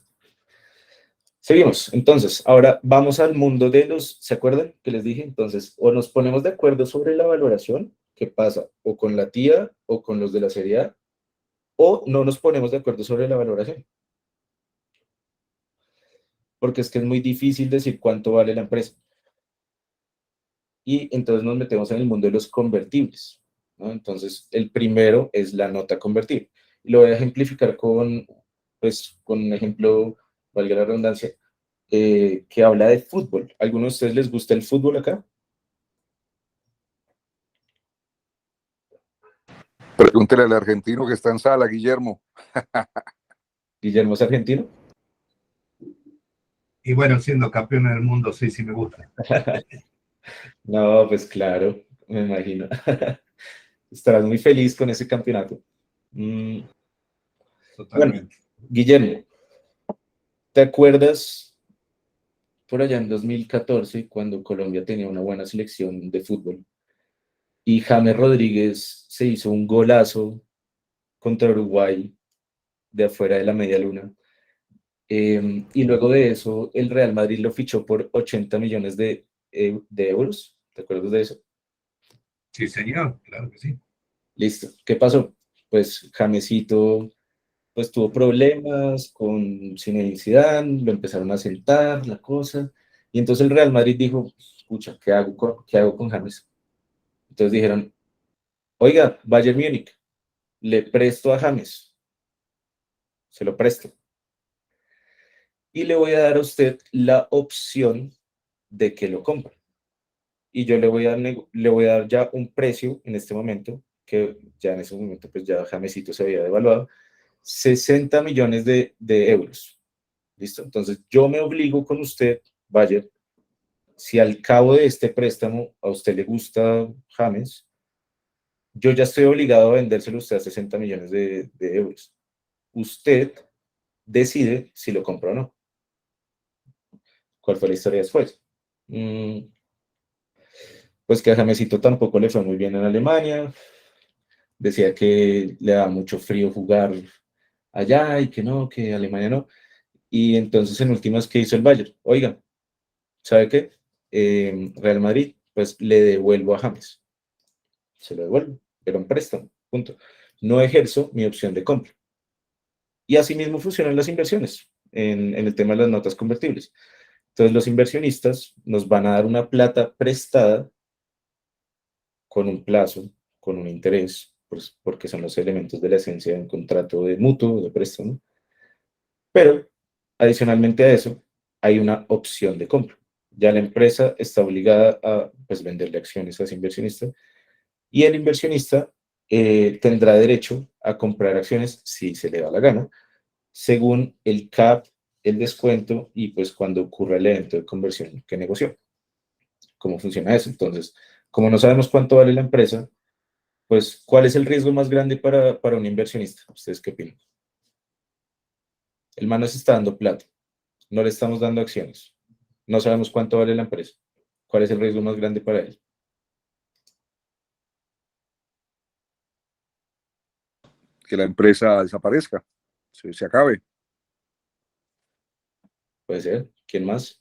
Seguimos. Entonces, ahora vamos al mundo de los, ¿se acuerdan que les dije? Entonces, o nos ponemos de acuerdo sobre la valoración, que pasa o con la tía o con los de la serie A, o no nos ponemos de acuerdo sobre la valoración. Porque es que es muy difícil decir cuánto vale la empresa. Y entonces nos metemos en el mundo de los convertibles, ¿no? Entonces, el primero es la nota convertible. Y lo voy a ejemplificar pues, con un ejemplo, valga la redundancia, que habla de fútbol. ¿Alguno de ustedes les gusta el fútbol acá? Pregúntele al argentino que está en sala, Guillermo. ¿Guillermo es argentino? Y bueno, siendo campeón del mundo, sí, sí me gusta. No, pues claro, me imagino. Estarás muy feliz con ese campeonato. Bueno, Totalmente. Guillermo, ¿te acuerdas por allá en 2014 cuando Colombia tenía una buena selección de fútbol y James Rodríguez se hizo un golazo contra Uruguay de afuera de la media luna? Y luego de eso, el Real Madrid lo fichó por 80 millones de euros. ¿Te acuerdas de eso? Sí, señor, claro que sí. Listo. ¿Qué pasó? Pues Jamesito pues tuvo problemas con Zinedine Zidane, lo empezaron a sentar, la cosa, y entonces el Real Madrid dijo, escucha, qué hago con James? Entonces dijeron, oiga, Bayern Múnich, le presto a James, se lo presto, y le voy a dar a usted la opción de que lo compre. Y yo le voy a dar ya un precio en este momento, que ya en ese momento pues ya Jamesito se había devaluado, 60 millones de euros. ¿Listo? Entonces yo me obligo con usted, Bayer, si al cabo de este préstamo a usted le gusta James, yo ya estoy obligado a vendérselo a usted a 60 millones de euros. Usted decide si lo compra o no. ¿Cuál fue la historia después? Pues que a Jamesito tampoco le fue muy bien en Alemania. Decía que le daba mucho frío jugar allá y que no, que Alemania no. Y entonces en últimas, ¿qué hizo el Bayern? Oiga, ¿sabe qué? Real Madrid, pues le devuelvo a James. Se lo devuelvo, era un préstamo, punto. No ejerzo mi opción de compra. Y así mismo funcionan las inversiones en el tema de las notas convertibles. Entonces los inversionistas nos van a dar una plata prestada con un plazo, con un interés, pues, porque son los elementos de la esencia de un contrato de mutuo, de préstamo. Pero adicionalmente a eso, hay una opción de compra. Ya la empresa está obligada a pues, venderle acciones a ese inversionista Y el inversionista tendrá derecho a comprar acciones si se le da la gana, según el cap, el descuento y pues cuando ocurra el evento de conversión que negoció. ¿Cómo funciona eso? Entonces, como no sabemos cuánto vale la empresa, pues, ¿cuál es el riesgo más grande para un inversionista? ¿Ustedes qué opinan? El man nos está dando plata, no le estamos dando acciones, no sabemos cuánto vale la empresa. ¿Cuál es el riesgo más grande para él? Que la empresa desaparezca, se acabe. Puede ser. ¿Quién más?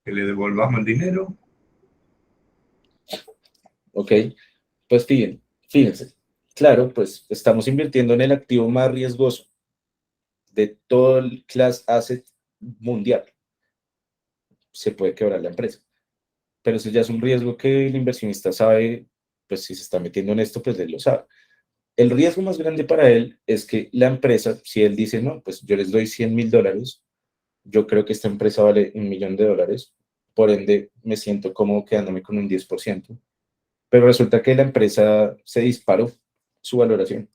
Que le devolvamos el dinero. Ok, pues fíjense. Claro, pues estamos invirtiendo en el activo más riesgoso de todo el class asset mundial. Se puede quebrar la empresa. Pero eso ya es un riesgo que el inversionista sabe, pues si se está metiendo en esto, pues él lo sabe. El riesgo más grande para él es que la empresa, si él dice, no, pues yo les doy $100,000, yo creo que esta empresa vale $1,000,000, por ende me siento cómodo quedándome con un 10%, pero resulta que la empresa se disparó su valoración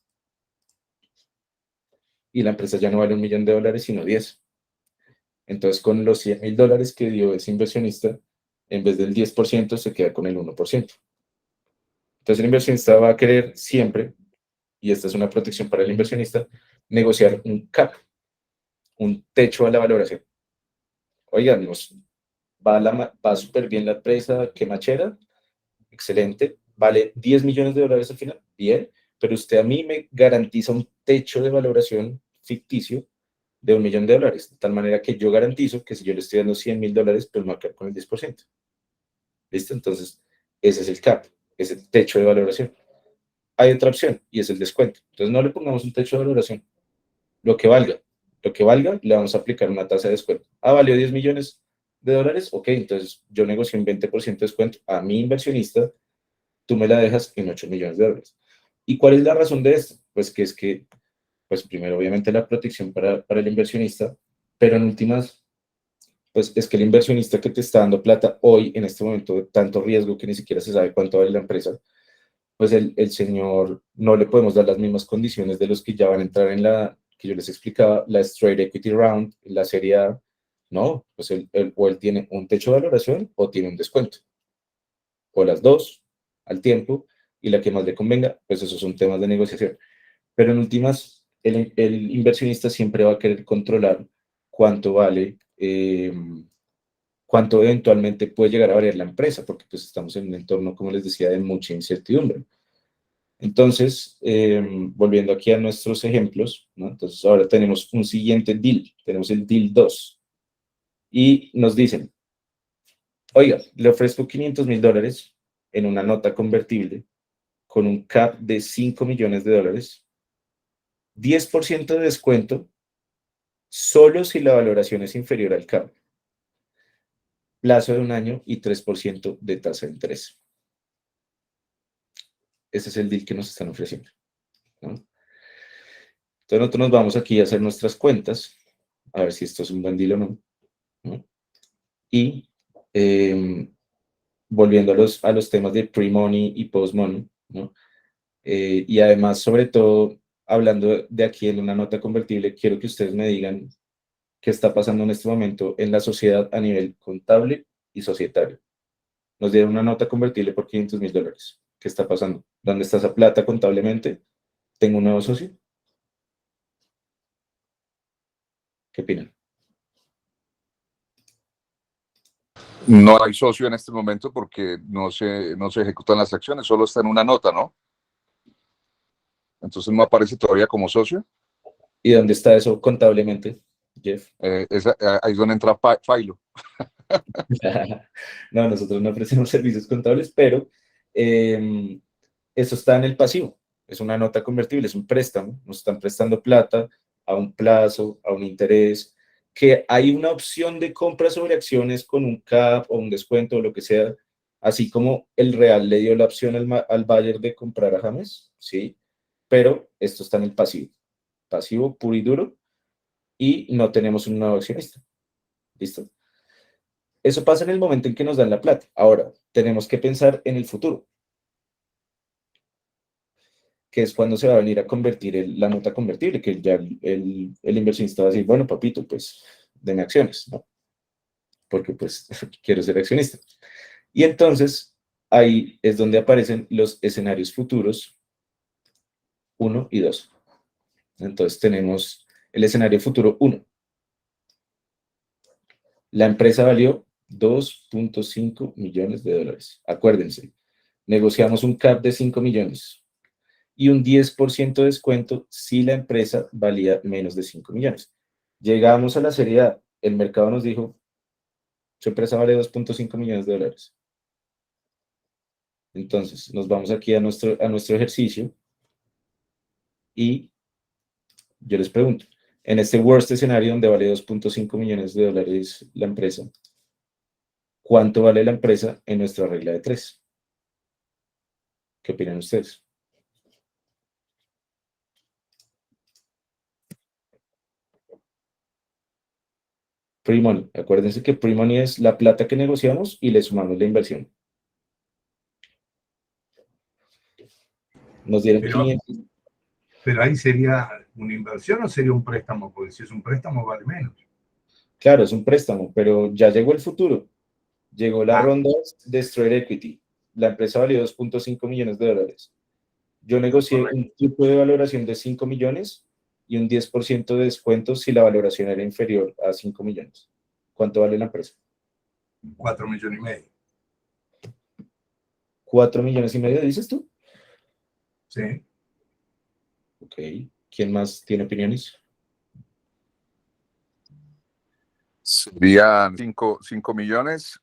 y la empresa ya no vale $1,000,000, sino 10. Entonces, con los $100,000 que dio ese inversionista, en vez del 10%, se queda con el 1%. Entonces, el inversionista va a querer siempre, y esta es una protección para el inversionista, negociar un cap, un techo a la valoración. Oigan, va súper bien la empresa, qué machera, excelente, vale $10,000,000 al final, bien, pero usted a mí me garantiza un techo de valoración ficticio de $1,000,000, de tal manera que yo garantizo que si yo le estoy dando $100,000, pues me va a quedar con el 10%. ¿Listo? Entonces, ese es el cap, ese techo de valoración. Hay otra opción y es el descuento. Entonces, no le pongamos un techo de valoración, lo que valga. Lo que valga, le vamos a aplicar una tasa de descuento. Ah, valió $10,000,000, ok, entonces yo negocio un 20% de descuento a mi inversionista, tú me la dejas en $8,000,000. ¿Y cuál es la razón de esto? Pues que es que, pues primero, obviamente la protección para el inversionista, pero en últimas, pues es que el inversionista que te está dando plata hoy, en este momento de tanto riesgo que ni siquiera se sabe cuánto vale la empresa, pues el señor no le podemos dar las mismas condiciones de los que ya van a entrar en la, que yo les explicaba, la Straight Equity Round, la serie A. No, pues o él tiene un techo de valoración o tiene un descuento, o las dos al tiempo, y la que más le convenga, pues esos son temas de negociación. Pero en últimas, el inversionista siempre va a querer controlar cuánto vale, cuánto eventualmente puede llegar a valer la empresa, porque pues estamos en un entorno, como les decía, de mucha incertidumbre. Entonces, volviendo aquí a nuestros ejemplos, ¿no? Entonces ahora tenemos un siguiente deal, tenemos el deal 2, y nos dicen, oiga, le ofrezco $500,000 en una nota convertible con un cap de $5,000,000, 10% de descuento, solo si la valoración es inferior al cap, plazo de 1 año y 3% de tasa de interés. Ese es el deal que nos están ofreciendo, ¿no? Entonces nosotros nos vamos aquí a hacer nuestras cuentas, a ver si esto es un buen deal o no, ¿no? Y volviendo a los temas de pre-money y post-money, ¿no? Y además, sobre todo, hablando de aquí en una nota convertible, quiero que ustedes me digan qué está pasando en este momento en la sociedad a nivel contable y societario. Nos dieron una nota convertible por $500,000. ¿Qué está pasando? ¿Dónde está esa plata contablemente? ¿Tengo un nuevo socio? ¿Qué opinan? No hay socio en este momento porque no se ejecutan las acciones, solo está en una nota, ¿no? Entonces no aparece todavía como socio. ¿Y dónde está eso contablemente, Jeff? Ahí es donde entra Failo. No, nosotros no ofrecemos servicios contables, pero eso está en el pasivo. Es una nota convertible, es un préstamo. Nos están prestando plata a un plazo, a un interés, que hay una opción de compra sobre acciones con un cap o un descuento o lo que sea, así como el Real le dio la opción al Bayern de comprar a James, ¿sí? Pero esto está en el pasivo puro y duro, y no tenemos un nuevo accionista. ¿Listo? Eso pasa en el momento en que nos dan la plata. Ahora, tenemos que pensar en el futuro, que es cuando se va a venir a convertir la nota convertible, que ya el inversionista va a decir, bueno, papito, pues, deme acciones, ¿no? Porque, pues, quiero ser accionista. Y entonces, ahí es donde aparecen los escenarios futuros 1 y 2. Entonces, tenemos el escenario futuro 1. La empresa valió 2.5 millones de dólares. Acuérdense, negociamos un cap de 5 millones y un 10% de descuento si la empresa valía menos de 5 millones. Llegamos a la serie A, el mercado nos dijo, su empresa vale 2.5 millones de dólares. Entonces, nos vamos aquí a nuestro ejercicio y yo les pregunto, en este worst escenario donde vale 2.5 millones de dólares la empresa, ¿cuánto vale la empresa en nuestra regla de 3? ¿Qué opinan ustedes? Pre-money. Acuérdense que pre-money es la plata que negociamos y le sumamos la inversión. Nos dieron Pero, 500. pero ahí sería una inversión o sería un préstamo, porque si es un préstamo vale menos. Claro, es un préstamo, pero ya llegó el futuro. Llegó la ronda de Straight Equity. La empresa valió 2.5 millones de dólares. Yo negocié un tipo de valoración de 5 millones y un 10% de descuento si la valoración era inferior a 5 millones. ¿Cuánto vale la empresa? 4 millones y medio. 4 millones y medio, dices tú. Sí. Ok. ¿Quién más tiene opiniones? Serían 5 millones,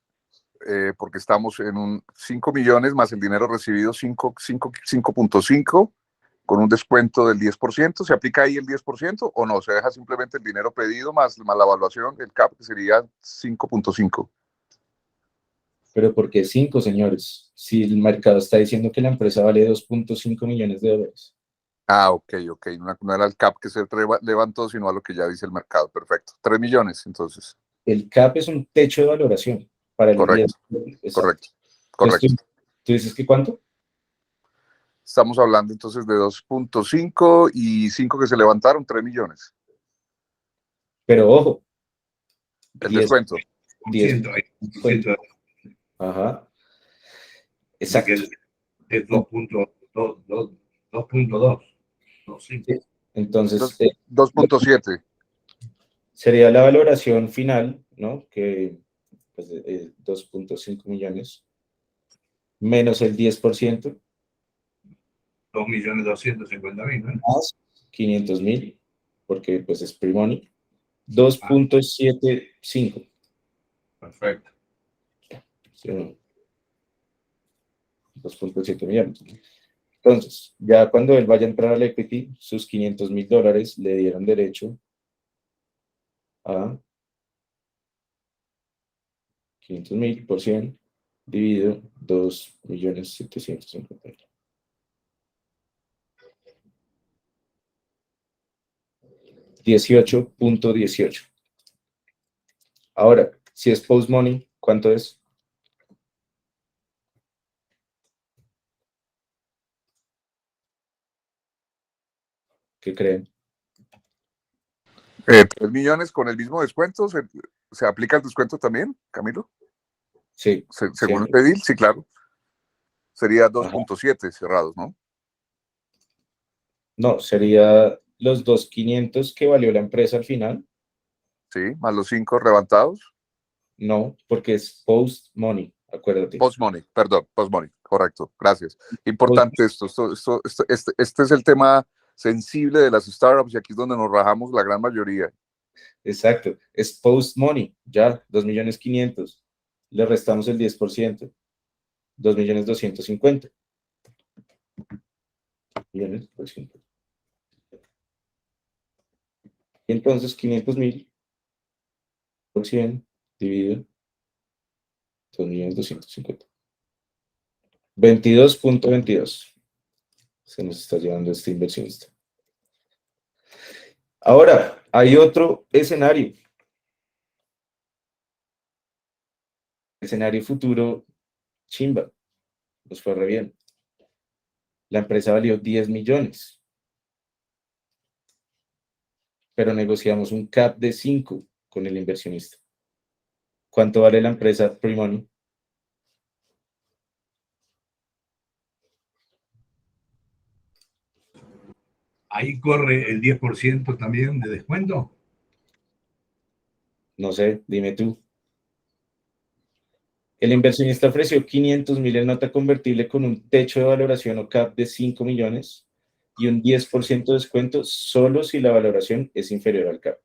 porque estamos en un 5 millones más el dinero recibido 5.5 con un descuento del 10%. ¿Se aplica ahí el 10% o no? ¿Se deja simplemente el dinero pedido más la evaluación, el CAP, que sería 5.5? Pero ¿por qué 5, señores? Si el mercado está diciendo que la empresa vale 2.5 millones de dólares. Ah, ok. No era el CAP que se levantó, sino a lo que ya dice el mercado. Perfecto. 3 millones, entonces. El CAP es un techo de valoración para el Correcto, 10%. correcto. Entonces, ¿tú dices que cuánto? Estamos hablando entonces de 2.5 y 5 que se levantaron, 3 millones. Pero ojo. El descuento. 10. Descuento. Ajá. Exacto. Es 2.2. Entonces, 2.7. sería la valoración final, ¿no? Que pues, 2.5 millones menos el 10%. 2.250.000, ¿no? Más 500.000, porque pues es pre-money. 2.75. Perfecto. ¿Sí o no? 2.7 millones. Entonces, ya cuando él vaya a entrar al equity, sus $500.000 le dieron derecho a 500.000 por 100 dividido 2.750.000. 18.18. Ahora, si es post money, ¿cuánto es? ¿Qué creen? 3 millones con el mismo descuento. ¿Se aplica el descuento también, Camilo? Sí. Según el deal, sí, claro. Sería 2.7 cerrados, ¿no? No, sería los 2.500 que valió la empresa al final. Sí, más los 5 levantados. No, porque es post money, acuérdate. Post money, perdón, post money, correcto, gracias. Importante esto. Este es el tema sensible de las startups y aquí es donde nos rajamos la gran mayoría. Exacto, es post money, ya, 2.500.000. Le restamos el 10%, 2.250.000. Y entonces 500.000 por 100 dividido 2.250.000. 22.22 se nos está llevando este inversionista. Ahora, hay otro escenario. Escenario futuro, chimba, nos fue re bien. La empresa valió 10 millones, pero negociamos un cap de 5 con el inversionista. ¿Cuánto vale la empresa pre-money? Ahí corre el 10% también de descuento. No sé, dime tú. El inversionista ofreció 500.000 en nota convertible con un techo de valoración o cap de 5 millones y un 10% de descuento solo si la valoración es inferior al cap.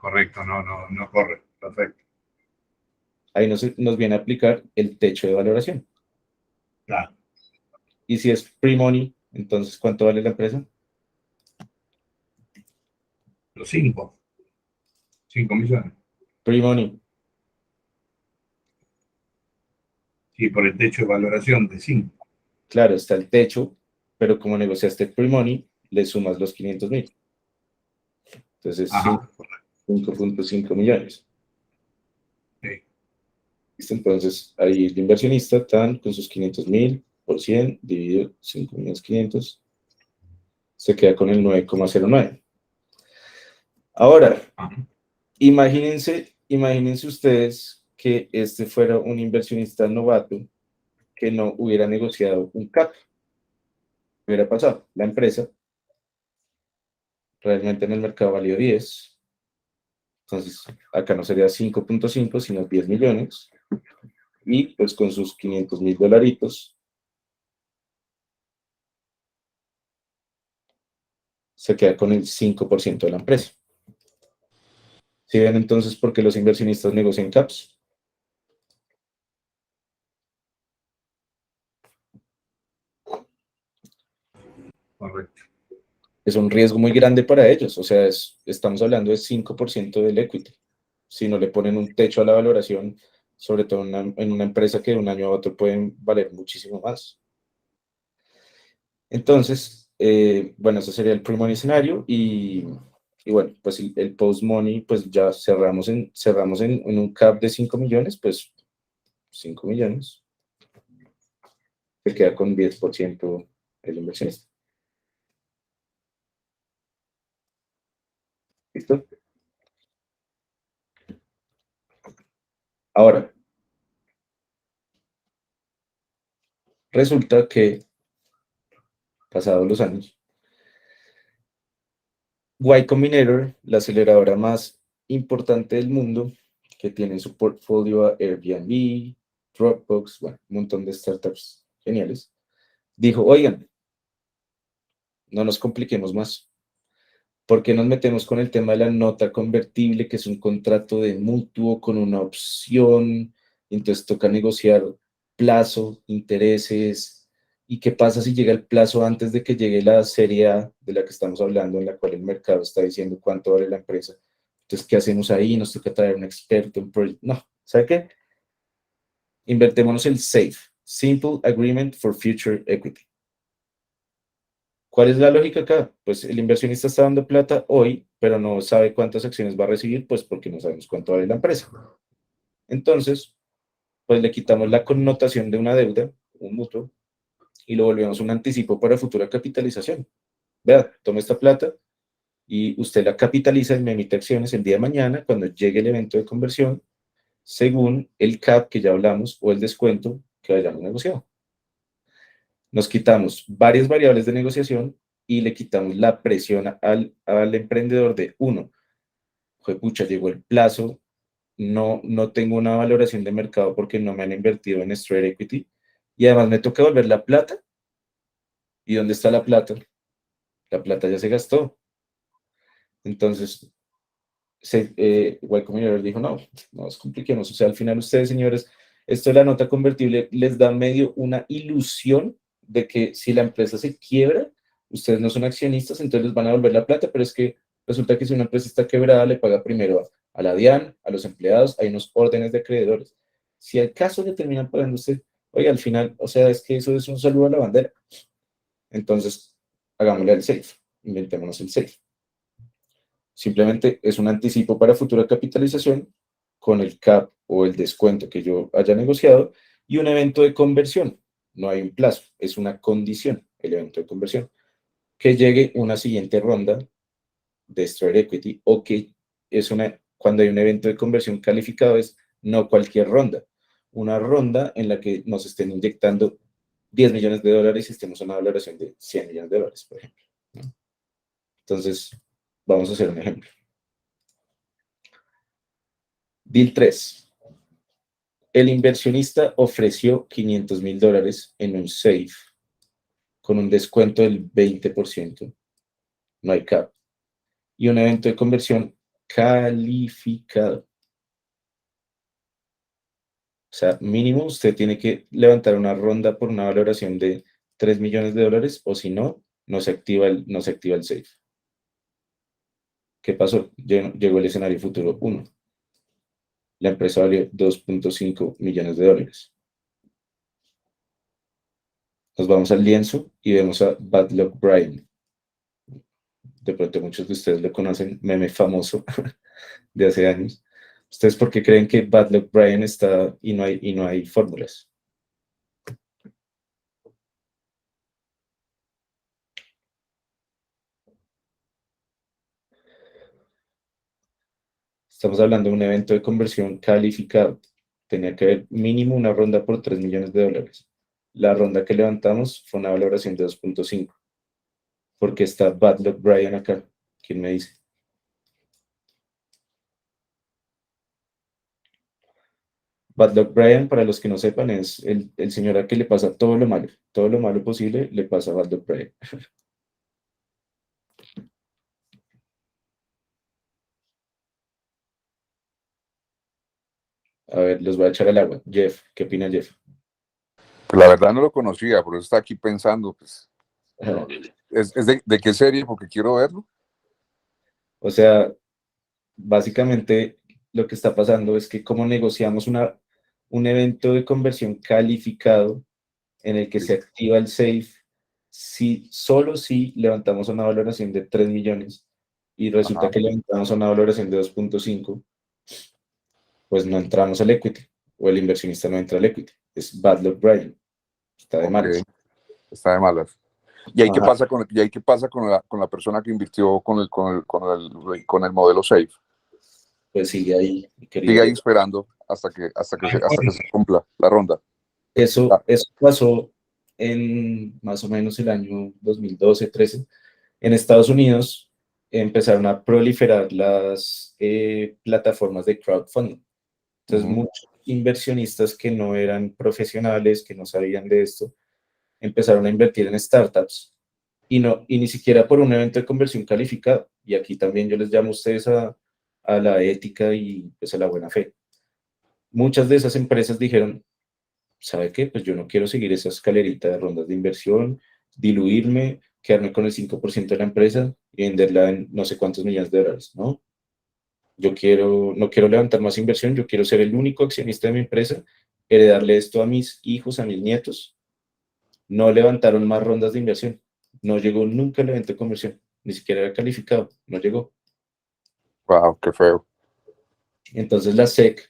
Correcto, no corre. Perfecto. Ahí nos viene a aplicar el techo de valoración. Claro. Y si es pre-money, entonces, ¿cuánto vale la empresa? Los 5 millones. Pre-money. Sí, por el techo de valoración de 5. Claro, está el techo, pero como negociaste pre-money, le sumas los 500.000. Entonces, 5.5 millones. Sí. ¿Listo? Entonces, ahí el inversionista está con sus 500.000 por 100 dividido 5.500.000, se queda con el 9,09. Ahora, imagínense ustedes que este fuera un inversionista novato que no hubiera negociado un cap. ¿Qué hubiera pasado? La empresa realmente en el mercado valió 10. Entonces, acá no sería 5.5, sino 10 millones. Y pues con sus 500.000 dolaritos, se queda con el 5% de la empresa. ¿Sí ven entonces por qué los inversionistas negocian caps? Correcto. Es un riesgo muy grande para ellos. O sea, estamos hablando de 5% del equity. Si no le ponen un techo a la valoración, sobre todo en una empresa que de un año a otro pueden valer muchísimo más. Entonces, bueno, ese sería el pre-money escenario y bueno, pues el post-money, pues ya cerramos en un cap de 5 millones, pues 5 millones. Se queda con 10% el inversionista. ¿Listo? Ahora, resulta que, pasados los años, Y Combinator, la aceleradora más importante del mundo, que tiene en su portfolio a Airbnb, Dropbox, bueno, un montón de startups geniales, dijo, oigan, no nos compliquemos más. ¿Por qué nos metemos con el tema de la nota convertible, que es un contrato de mutuo con una opción? Entonces toca negociar plazo, intereses. ¿Y qué pasa si llega el plazo antes de que llegue la serie A de la que estamos hablando, en la cual el mercado está diciendo cuánto vale la empresa? Entonces, ¿qué hacemos ahí? Nos toca traer un experto en proyecto. No, ¿sabe qué? Invertémonos el SAFE, Simple Agreement for Future Equity. ¿Cuál es la lógica acá? Pues el inversionista está dando plata hoy, pero no sabe cuántas acciones va a recibir, pues porque no sabemos cuánto vale la empresa. Entonces, pues le quitamos la connotación de una deuda, un mutuo, y lo volvemos un anticipo para futura capitalización. Vea, tome esta plata y usted la capitaliza y me emite acciones el día de mañana cuando llegue el evento de conversión, según el cap que ya hablamos o el descuento que hayamos negociado. Nos quitamos varias variables de negociación y le quitamos la presión al emprendedor de, uno, pucha, llegó el plazo, no tengo una valoración de mercado porque no me han invertido en straight equity, y además me toca devolver la plata. ¿Y dónde está la plata? La plata ya se gastó. Entonces, Y Combinator dijo, no nos compliquemos. O sea, al final ustedes, señores, esto de la nota convertible les da medio una ilusión de que si la empresa se quiebra, ustedes no son accionistas, entonces les van a devolver la plata, pero es que resulta que si una empresa está quebrada, le paga primero a la DIAN, a los empleados, hay unos órdenes de acreedores. Si al caso le terminan pagando usted, oiga, al final, o sea, es que eso es un saludo a la bandera. Entonces, hagámosle al SAFE, inventémonos el SAFE. Simplemente es un anticipo para futura capitalización con el cap o el descuento que yo haya negociado, y un evento de conversión. No hay un plazo, es una condición el evento de conversión. Que llegue una siguiente ronda de Straight Equity, o que cuando hay un evento de conversión calificado, es no cualquier ronda, una ronda en la que nos estén inyectando 10 millones de dólares y estemos en una valoración de 100 millones de dólares, por ejemplo, ¿no? Entonces, vamos a hacer un ejemplo. Deal 3. El inversionista ofreció 500 mil dólares en un safe con un descuento del 20%. No hay cap. Y un evento de conversión calificado. O sea, mínimo usted tiene que levantar una ronda por una valoración de 3 millones de dólares, o si no, no se activa el safe. ¿Qué pasó? Llegó el escenario futuro 1. La empresa valió 2.5 millones de dólares. Nos vamos al lienzo y vemos a Bad Luck Brian. De pronto muchos de ustedes lo conocen, meme famoso de hace años. ¿Ustedes por qué creen que Bad Luck Brian está y no hay fórmulas? Estamos hablando de un evento de conversión calificado. Tenía que haber mínimo una ronda por 3 millones de dólares. La ronda que levantamos fue una valoración de 2.5. ¿Por qué está Bad Luck Brian acá? ¿Quién me dice? Bad Luck Brian, para los que no sepan, es el señor al que le pasa todo lo malo posible le pasa a Bad Luck Brian. A ver, los voy a echar al agua. Jeff, ¿qué opina Jeff? Pues la verdad no lo conocía, por eso está aquí pensando, pues, ¿es de qué serie? Porque quiero verlo. O sea, básicamente lo que está pasando es que como negociamos un evento de conversión calificado en el que se activa el safe, solo si levantamos una valoración de 3 millones y resulta Ajá. que levantamos una valoración de 2.5, pues no entramos al equity, o el inversionista no entra al equity. Es Bad Luck Brian. Está de Ok, malas. está de malas. ¿Y ahí qué Ajá. pasa con la persona que invirtió con el modelo Safe? Pues sigue ahí, mi querido Sigue ahí Jeff. esperando hasta que se cumpla la ronda. Eso, Ah, eso pasó en más o menos el año 2012-13. En Estados Unidos empezaron a proliferar las plataformas de crowdfunding. Entonces, ujú. muchos inversionistas que no eran profesionales, que no sabían de esto, empezaron a invertir en startups y ni siquiera por un evento de conversión calificado. Y aquí también yo les llamo a ustedes a la ética y pues a la buena fe. Muchas de esas empresas dijeron, ¿sabe qué? Pues yo no quiero seguir esa escalerita de rondas de inversión, diluirme, quedarme con el 5% de la empresa y venderla en no sé cuántos millones de dólares, ¿no? No quiero levantar más inversión, yo quiero ser el único accionista de mi empresa, heredarle esto a mis hijos, a mis nietos. No levantaron más rondas de inversión, no llegó nunca el evento de conversión, ni siquiera era calificado, no llegó. Wow, qué feo. Entonces la SEC,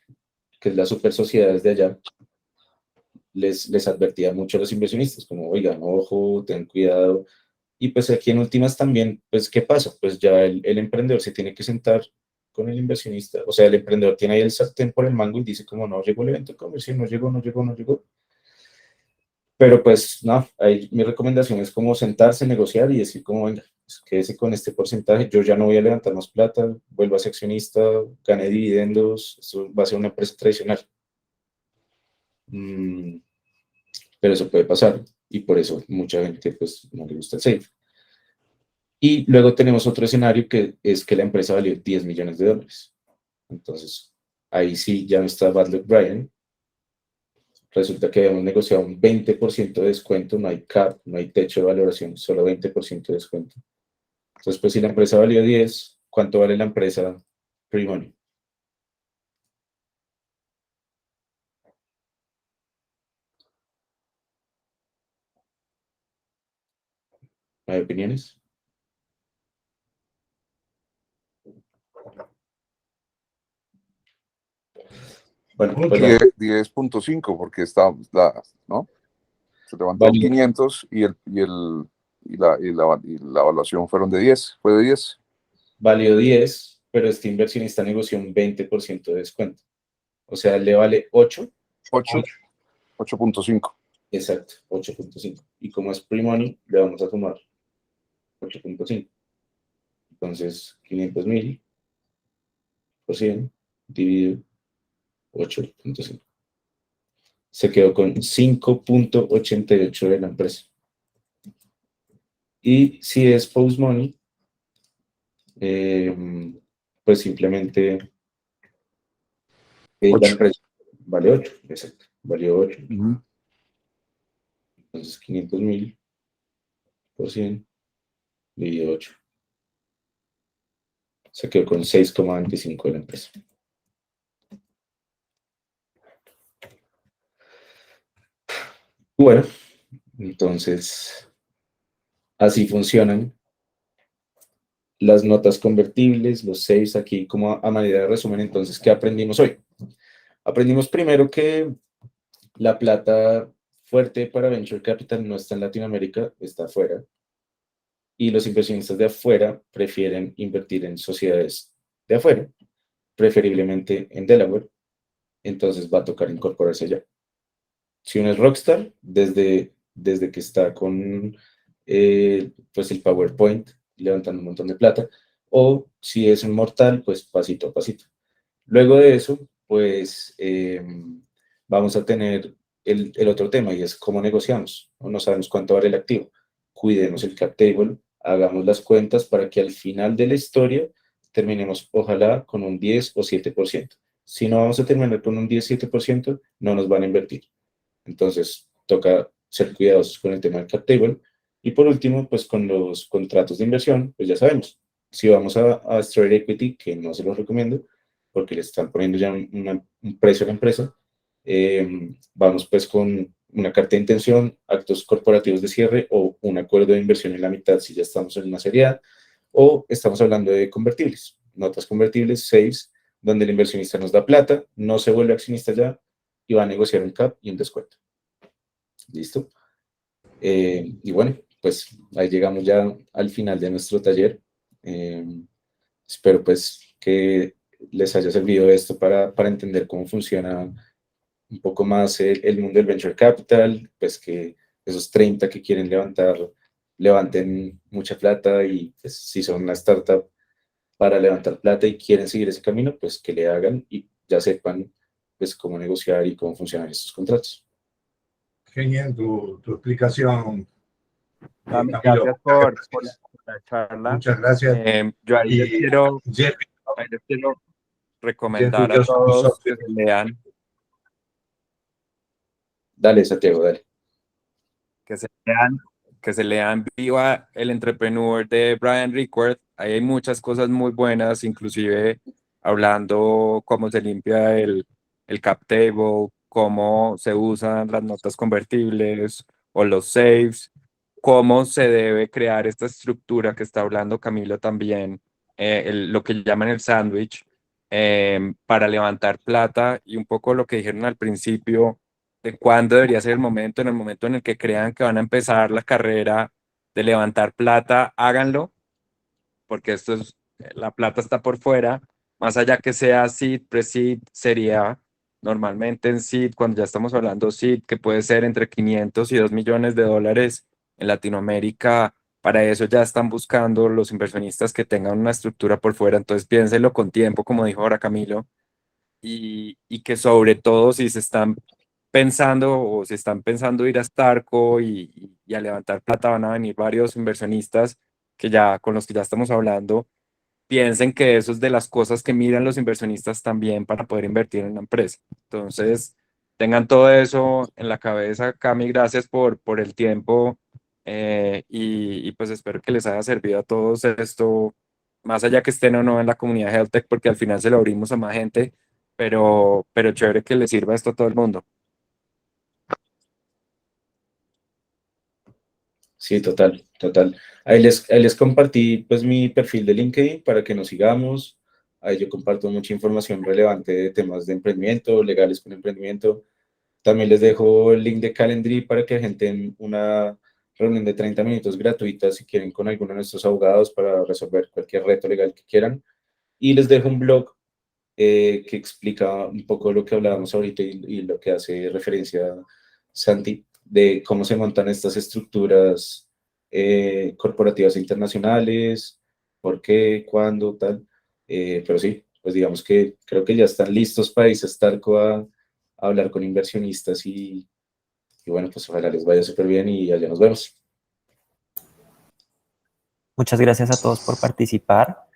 que es la super sociedad desde allá, les advertía mucho a los inversionistas, como, oigan, ojo, ten cuidado. Y pues aquí en últimas también, pues, ¿qué pasa? Pues ya el emprendedor se tiene que sentar con el inversionista, o sea, el emprendedor tiene ahí el sartén por el mango y dice como, no llegó el evento de conversión, no llegó, no llegó, no llegó. Pero pues, no, ahí mi recomendación es como sentarse, negociar y decir como, venga, pues, quédese con este porcentaje, yo ya no voy a levantar más plata, vuelvo a ser accionista, gané dividendos, esto va a ser una empresa tradicional. Pero eso puede pasar y por eso mucha gente pues no le gusta el safe. Y luego tenemos otro escenario que es que la empresa valió 10 millones de dólares. Entonces, ahí sí ya no está Bad Luck Brian. Resulta que habíamos negociado un 20% de descuento, no hay cap, no hay techo de valoración, solo 20% de descuento. Entonces, pues si la empresa valió 10, ¿cuánto vale la empresa pre-money? ¿No hay opiniones? Bueno, Mucho. pues 10.5, porque está, ¿no? Se levantó Valió. 500 y la evaluación fueron de 10, fue de 10. valió 10, pero este inversionista negoció un 20% de descuento. O sea, le vale 8. 8.5. Exacto, 8.5. Y como es pre-money, le vamos a sumar 8.5. Entonces, 500.000 por 100 dividido 8.5. Se quedó con 5.88 de la empresa. Y si es post-money, pues simplemente la empresa vale 8. Exacto, valió 8. Entonces, 500.000 por 100 dividido 8. Se quedó con 6.25 de la empresa. Bueno, entonces, así funcionan las notas convertibles, los saves aquí como a manera de resumen. Entonces, ¿qué aprendimos hoy? Aprendimos primero que la plata fuerte para Venture Capital no está en Latinoamérica, está afuera. Y los inversionistas de afuera prefieren invertir en sociedades de afuera, preferiblemente en Delaware. Entonces va a tocar incorporarse allá. Si uno es rockstar, desde que está con pues el PowerPoint, levantando un montón de plata, o si es un mortal, pues pasito a pasito. Luego de eso, pues vamos a tener el otro tema, y es cómo negociamos. No sabemos cuánto vale el activo. Cuidemos el cap table, hagamos las cuentas para que al final de la historia terminemos, ojalá, con un 10 o 7%. Si no vamos a terminar con un 10-7%, no nos van a invertir. Entonces, toca ser cuidadosos con el tema del cap table. Y por último, pues con los contratos de inversión, pues ya sabemos, si vamos a straight equity, que no se los recomiendo, porque le están poniendo ya un precio a la empresa, vamos pues con una carta de intención, actos corporativos de cierre o un acuerdo de inversión en la mitad si ya estamos en una serie A, o estamos hablando de convertibles, notas convertibles, saves, donde el inversionista nos da plata, no se vuelve accionista ya, y va a negociar un cap y un descuento. ¿Listo? Y bueno, pues ahí llegamos ya al final de nuestro taller. Espero pues que les haya servido esto para entender cómo funciona un poco más el mundo del venture capital, pues que esos 30 que quieren levanten mucha plata, y pues si son una startup para levantar plata y quieren seguir ese camino, pues que le hagan y ya sepan pues cómo negociar y cómo funcionan estos contratos. Genial tu explicación, Camilo. Gracias por la charla. Muchas gracias. Yo ahí les Y quiero Jeffrey recomendar a Joseph todos que se lean, Dale, Santiago, dale. que se lean Viva el Entrepreneur de Brian Rickworth. Ahí hay muchas cosas muy buenas, inclusive hablando cómo se limpia el cap table, cómo se usan las notas convertibles o los saves, cómo se debe crear esta estructura que está hablando Camilo también, lo que llaman el sándwich, para levantar plata, y un poco lo que dijeron al principio de cuándo debería ser el momento. En el momento en el que crean que van a empezar la carrera de levantar plata, háganlo, porque la plata está por fuera, más allá que sea seed, pre-seed, sería normalmente en seed, cuando ya estamos hablando seed, que puede ser entre 500 y 2 millones de dólares en Latinoamérica. Para eso ya están buscando los inversionistas que tengan una estructura por fuera. Entonces piénsenlo con tiempo, como dijo ahora Camilo, y que sobre todo si se están pensando ir a Starco y a levantar plata, van a venir varios inversionistas con los que ya estamos hablando. Piensen que eso es de las cosas que miran los inversionistas también para poder invertir en la empresa. Entonces, tengan todo eso en la cabeza. Cami, gracias por el tiempo, y pues espero que les haya servido a todos esto, más allá que estén o no en la comunidad Health Tech, porque al final se lo abrimos a más gente, pero chévere que les sirva esto a todo el mundo. Sí, total. Ahí les compartí pues mi perfil de LinkedIn para que nos sigamos. Ahí yo comparto mucha información relevante de temas de emprendimiento, legales con emprendimiento. También les dejo el link de Calendly para que agenden una reunión de 30 minutos gratuita si quieren con alguno de nuestros abogados para resolver cualquier reto legal que quieran. Y les dejo un blog que explica un poco lo que hablábamos ahorita y lo que hace referencia Santi, de cómo se montan estas estructuras corporativas internacionales, por qué, cuándo, tal. Pero sí, pues digamos que creo que ya están listos países Tarco a hablar con inversionistas y bueno, pues ojalá les vaya súper bien y allá nos vemos. Muchas gracias a todos por participar.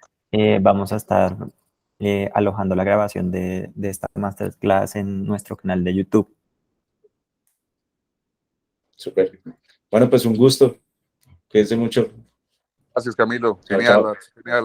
Vamos a estar alojando la grabación de esta masterclass en nuestro canal de YouTube. Súper. Bueno, pues un gusto. Cuídense mucho. Gracias, Camilo. Chao, Genial, chao. genial.